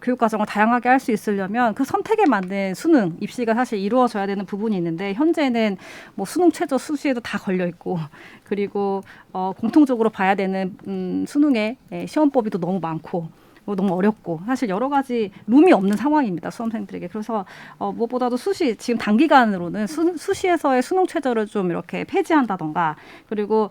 교육과정을 다양하게 할 수 있으려면 그 선택에 맞는 수능 입시가 사실 이루어져야 되는 부분이 있는데 현재는 뭐 수능 최저 수시에도 다 걸려 있고 그리고 공통적으로 봐야 되는 수능의 시험법이 또 너무 많고 너무 어렵고 사실 여러 가지 룸이 없는 상황입니다. 수험생들에게. 그래서 무엇보다도 수시 지금 단기간으로는 수시에서의 수능 최저를 좀 이렇게 폐지한다던가 그리고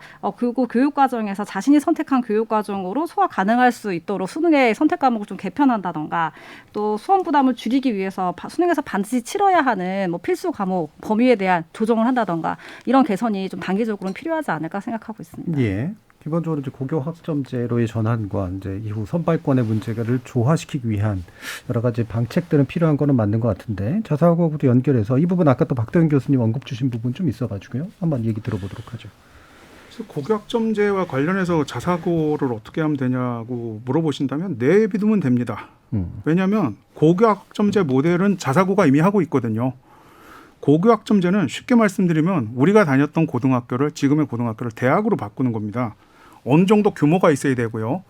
교육과정에서 자신이 선택한 교육과정으로 소화 가능할 수 있도록 수능의 선택 과목을 좀 개편한다던가 또 수험 부담을 줄이기 위해서 수능에서 반드시 치러야 하는 뭐 필수 과목 범위에 대한 조정을 한다던가 이런 개선이 좀 단기적으로는 필요하지 않을까 생각하고 있습니다. 예. 기본적으로 이제 고교 학점제로의 전환과 이제 이후 선발권의 문제를 조화시키기 위한 여러 가지 방책들은 필요한 거는 맞는 것 같은데 자사고하고도 연결해서 이 부분 아까 또 박도현 교수님 언급 주신 부분 좀 있어가지고요. 한번 얘기 들어보도록 하죠. 고교 학점제와 관련해서 자사고를 어떻게 하면 되냐고 물어보신다면 내비두면 됩니다. 왜냐하면 고교 학점제 모델은 자사고가 이미 하고 있거든요. 고교 학점제는 쉽게 말씀드리면 우리가 다녔던 고등학교를 지금의 고등학교를 대학으로 바꾸는 겁니다. 어느 정도 규모가 있어야 되고요.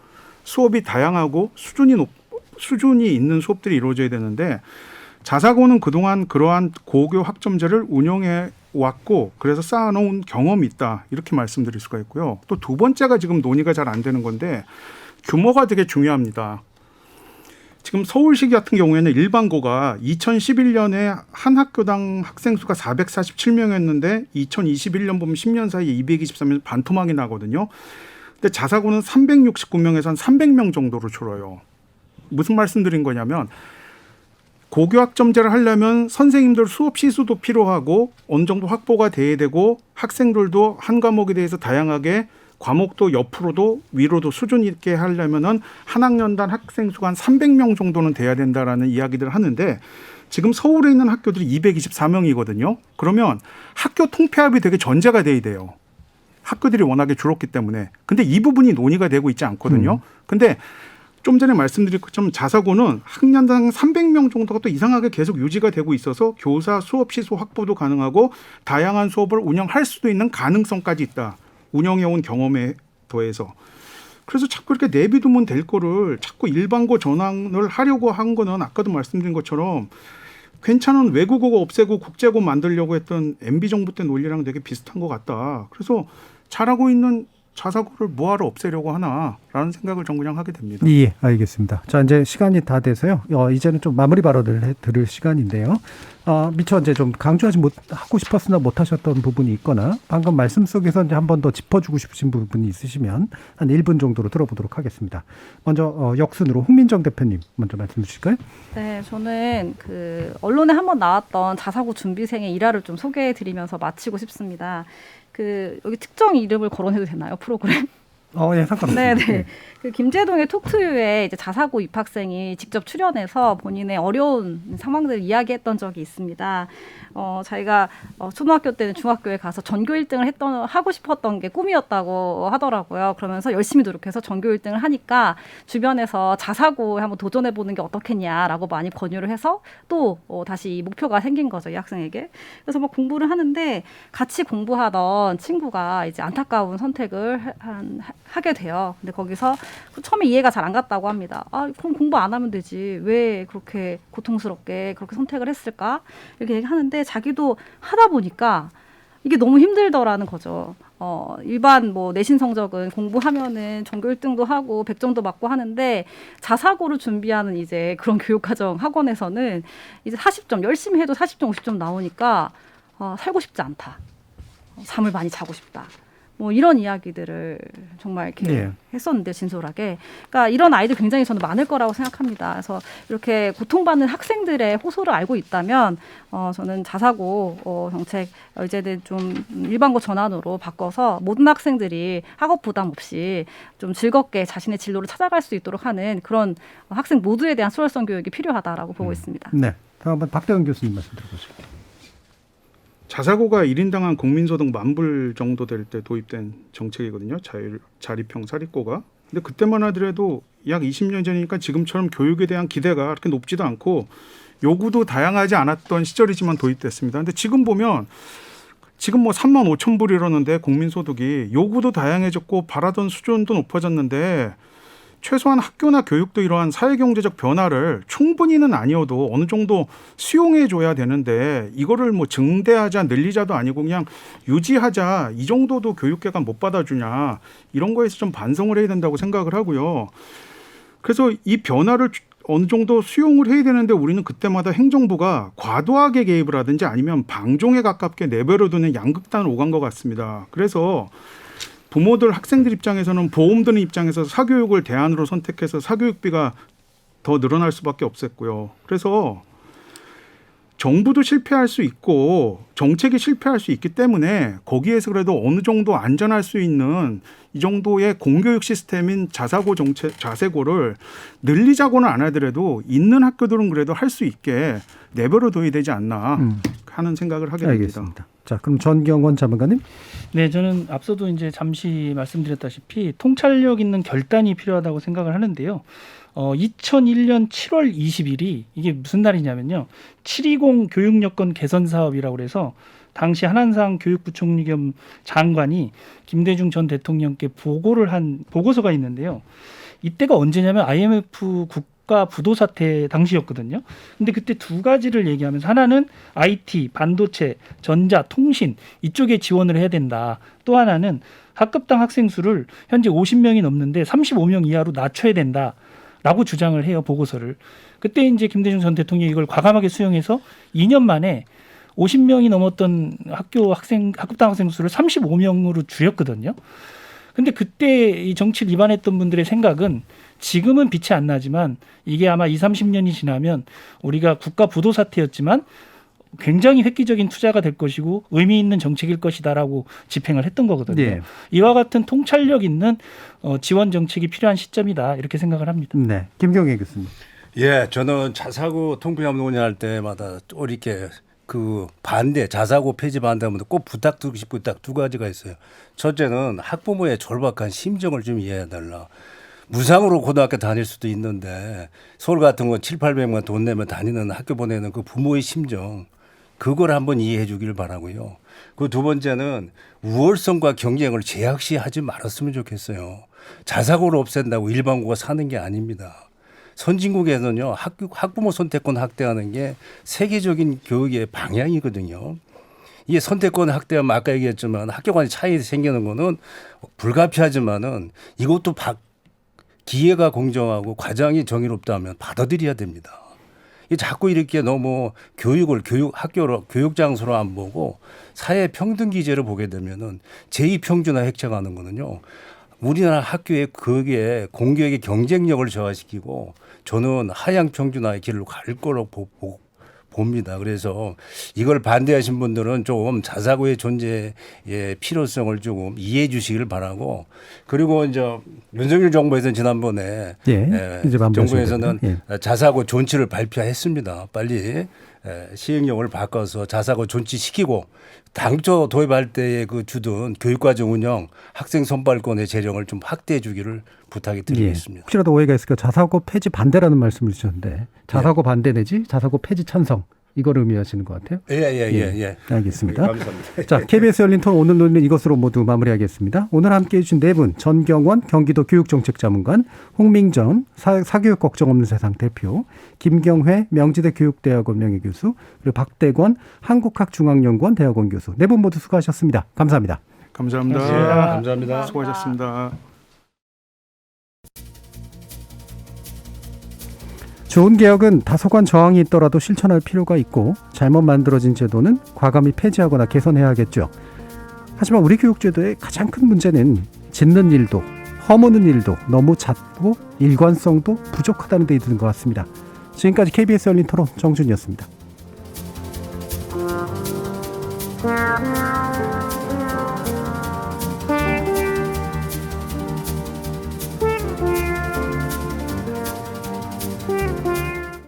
수업이 다양하고 수준이 있는 수업들이 이루어져야 되는데 자사고는 그동안 그러한 고교 학점제를 운영해 왔고 그래서 쌓아놓은 경험이 있다. 이렇게 말씀드릴 수가 있고요. 또 두 번째가 지금 논의가 잘 안 되는 건데 규모가 되게 중요합니다. 지금 서울시 같은 경우에는 일반고가 2011년에 한 학교당 학생 수가 447명이었는데 2021년 보면 10년 사이에 223명 반토막이 나거든요. 근데 자사고는 369명에서 한 300명 정도로 줄어요. 무슨 말씀드린 거냐면 고교 학점제를 하려면 선생님들 수업 시수도 필요하고 어느 정도 확보가 돼야 되고 학생들도 한 과목에 대해서 다양하게 과목도 옆으로도 위로도 수준 있게 하려면은 한 학년당 학생 수가 한 300명 정도는 돼야 된다라는 이야기들을 하는데 지금 서울에 있는 학교들이 224명이거든요. 그러면 학교 통폐합이 되게 전제가 돼야 돼요. 학교들이 워낙에 줄었기 때문에. 근데 이 부분이 논의가 되고 있지 않거든요. 근데 좀 전에 말씀드린 것처럼 자사고는 학년당 300명 정도가 또 이상하게 계속 유지가 되고 있어서 교사 수업 시수 확보도 가능하고 다양한 수업을 운영할 수도 있는 가능성까지 있다. 운영해온 경험에 더해서. 그래서 자꾸 이렇게 내비두면 될 거를 자꾸 일반고 전환을 하려고 한 거는 아까도 말씀드린 것처럼 괜찮은 외국어가 없애고 국제고 만들려고 했던 MB정부 때 논리랑 되게 비슷한 것 같다. 그래서 잘하고 있는 자사고를 뭐하러 없애려고 하나라는 라는 생각을 전 그냥 하게 됩니다. 예, 알겠습니다. 자, 이제 시간이 다 돼서요. 이제는 좀 마무리 발언을 들을 시간인데요. 미처 이제 좀 강조하지 하고 싶었으나 못하셨던 부분이 있거나 방금 말씀 속에서 이제 한 번 더 짚어주고 싶으신 부분이 있으시면 한 1분 정도로 들어보도록 하겠습니다. 먼저 역순으로 홍민정 대표님 먼저 말씀 주실까요? 네, 저는 그 언론에 한번 나왔던 자사고 준비생의 일화를 좀 소개해드리면서 마치고 싶습니다. 그 여기 특정 이름을 거론해도 되나요, 프로그램? 예, 상관없습니다. 네네. 그 김제동의 톡투유에 이제 자사고 입학생이 직접 출연해서 본인의 어려운 상황들을 이야기했던 적이 있습니다. 자기가 초등학교 때는 중학교에 가서 전교 1등을 하고 싶었던 게 꿈이었다고 하더라고요. 그러면서 열심히 노력해서 전교 1등을 하니까 주변에서 자사고에 한번 도전해보는 게 어떻겠냐라고 많이 권유를 해서 또 다시 목표가 생긴 거죠, 이 학생에게. 그래서 막 공부를 하는데 같이 공부하던 친구가 이제 안타까운 선택을 하게 돼요. 근데 거기서 처음에 이해가 잘 안 갔다고 합니다. 그럼 공부 안 하면 되지. 왜 그렇게 고통스럽게 그렇게 선택을 했을까? 이렇게 얘기하는데 자기도 하다 보니까 이게 너무 힘들더라는 거죠. 일반 뭐 내신 성적은 공부하면은 전교 1등도 하고 100점도 맞고 하는데 자사고를 준비하는 이제 그런 교육과정 학원에서는 이제 40점 열심히 해도 40점 50점 나오니까 살고 싶지 않다. 잠을 많이 자고 싶다. 뭐 이런 이야기들을 정말 이렇게 했었는데 진솔하게. 그러니까 이런 아이들 굉장히 저는 많을 거라고 생각합니다. 그래서 이렇게 고통받는 학생들의 호소를 알고 있다면 저는 자사고 정책 이제는 좀 일반고 전환으로 바꿔서 모든 학생들이 학업 부담 없이 좀 즐겁게 자신의 진로를 찾아갈 수 있도록 하는 그런 학생 모두에 대한 수월성 교육이 필요하다라고 보고 있습니다. 네. 다음은 박대원 교수님 말씀 들어보시죠. 자사고가 1인당 한 국민소득 10,000불 정도 될 때 도입된 정책이거든요. 자립형 사립고가. 근데 그때만 하더라도 약 20년 전이니까 지금처럼 교육에 대한 기대가 그렇게 높지도 않고 요구도 다양하지 않았던 시절이지만 도입됐습니다. 근데 지금 보면 지금 뭐 35,000불 이러는데 국민소득이 요구도 다양해졌고 바라던 수준도 높아졌는데 최소한 학교나 교육도 이러한 사회경제적 변화를 충분히는 아니어도 어느 정도 수용해 줘야 되는데 이거를 뭐 증대하자 늘리자도 아니고 그냥 유지하자 이 정도도 교육계가 못 받아주냐 이런 거에서 좀 반성을 해야 된다고 생각을 하고요. 그래서 이 변화를 어느 정도 수용을 해야 되는데 우리는 그때마다 행정부가 과도하게 개입을 하든지 아니면 방종에 가깝게 내버려두는 양극단을 오간 것 같습니다. 그래서 부모들, 학생들 입장에서는 보험 드는 입장에서 사교육을 대안으로 선택해서 사교육비가 더 늘어날 수밖에 없었고요. 그래서 정부도 실패할 수 있고 정책이 실패할 수 있기 때문에 거기에서 그래도 어느 정도 안전할 수 있는 이 정도의 공교육 시스템인 자사고 정책, 자세고를 늘리자고는 안 하더라도 있는 학교들은 그래도 할 수 있게 내버려둬야 되지 않나 하는 생각을 하게 됩니다. 알겠습니다. 자, 그럼 전경원 자문관님. 네, 저는 앞서도 이제 잠시 말씀드렸다시피 통찰력 있는 결단이 필요하다고 생각을 하는데요. 2001년 7월 20일이 이게 무슨 날이냐면요. 720 교육여건 개선 사업이라고 그래서 당시 한한상 교육부총리 겸 장관이 김대중 전 대통령께 보고를 한 보고서가 있는데요. 이때가 언제냐면 IMF 국가 부도 사태 당시였거든요. 근데 그때 두 가지를 얘기하면서 하나는 IT, 반도체, 전자, 통신 이쪽에 지원을 해야 된다. 또 하나는 학급당 학생 수를 현재 50명이 넘는데 35명 이하로 낮춰야 된다. 라고 주장을 해요, 보고서를. 그때 이제 김대중 전 대통령이 이걸 과감하게 수용해서 2년 만에 50명이 넘었던 학급당 학생 수를 35명으로 줄였거든요. 근데 그때 이 정치를 위반했던 분들의 생각은 지금은 빛이 안 나지만 이게 아마 20, 30년이 지나면 우리가 국가 부도 사태였지만 굉장히 획기적인 투자가 될 것이고 의미 있는 정책일 것이다라고 집행을 했던 거거든요. 네. 이와 같은 통찰력 있는 지원 정책이 필요한 시점이다 이렇게 생각을 합니다. 네, 김경애 교수님. 예, 저는 자사고 통폐합 논의할 때마다 또 이렇게 그 반대 자사고 폐지 반대하면 꼭 부탁드리고 싶고 딱 두 가지가 있어요. 첫째는 학부모의 절박한 심정을 좀 이해해달라. 무상으로 고등학교 다닐 수도 있는데 서울 같은 건 7, 800만 돈 내면 다니는 학교 보내는 그 부모의 심정 그걸 한번 이해해 주길 바라고요. 그 두 번째는 우월성과 경쟁을 제약시하지 말았으면 좋겠어요. 자사고를 없앤다고 일반고가 사는 게 아닙니다. 선진국에서는요 학부모 선택권 확대하는 게 세계적인 교육의 방향이거든요. 이게 선택권 확대하면 아까 얘기했지만 학교 간의 차이 생기는 거는 불가피하지만은 이것도 기회가 공정하고 과정이 정의롭다면 받아들여야 됩니다. 이 자꾸 이렇게 너무 교육을 학교로 교육 장소로 안 보고 사회 평등 기제를 보게 되면은 제2평준화 획책하는 거는요. 우리나라 학교의 그게 공교육의 경쟁력을 저하시키고 저는 하향 평준화의 길로 갈 거로 봅니다. 그래서 이걸 반대하신 분들은 좀 자사고의 존재의 필요성을 조금 이해해 주시기를 바라고 그리고 이제 윤석열 정부에서는 지난번에 이제 정부에서는 자사고 존치를 발표했습니다. 빨리 시행령을 바꿔서 자사고 존치시키고 당초 도입할 때에 그 주둔 교육과정 운영 학생 선발권의 재량을 좀 확대해 주기를 부탁해 드리겠습니다. 혹시라도 오해가 있을까 자사고 폐지 반대라는 말씀을 주셨는데 자사고 반대 내지 자사고 폐지 찬성 이걸 의미하시는 것 같아요. 예. 알겠습니다. 감사합니다. 자, KBS 열린 토론 오늘 논의는 이것으로 모두 마무리하겠습니다. 오늘 함께해 주신 네 분 전경원 경기도 교육정책자문관, 홍민정 사교육 걱정 없는 세상 대표, 김경회 명지대 교육대학원 명예교수, 그리고 박대권 한국학중앙연구원 대학원 교수 네 분 모두 수고하셨습니다. 감사합니다. 감사합니다. 감사합니다. 수고하셨습니다. 좋은 개혁은 다소간 저항이 있더라도 실천할 필요가 있고 잘못 만들어진 제도는 과감히 폐지하거나 개선해야 하겠죠. 하지만 우리 교육제도의 가장 큰 문제는 짓는 일도 허무는 일도 너무 잦고 일관성도 부족하다는 데 있는 것 같습니다. 지금까지 KBS 열린 토론 정준이었습니다.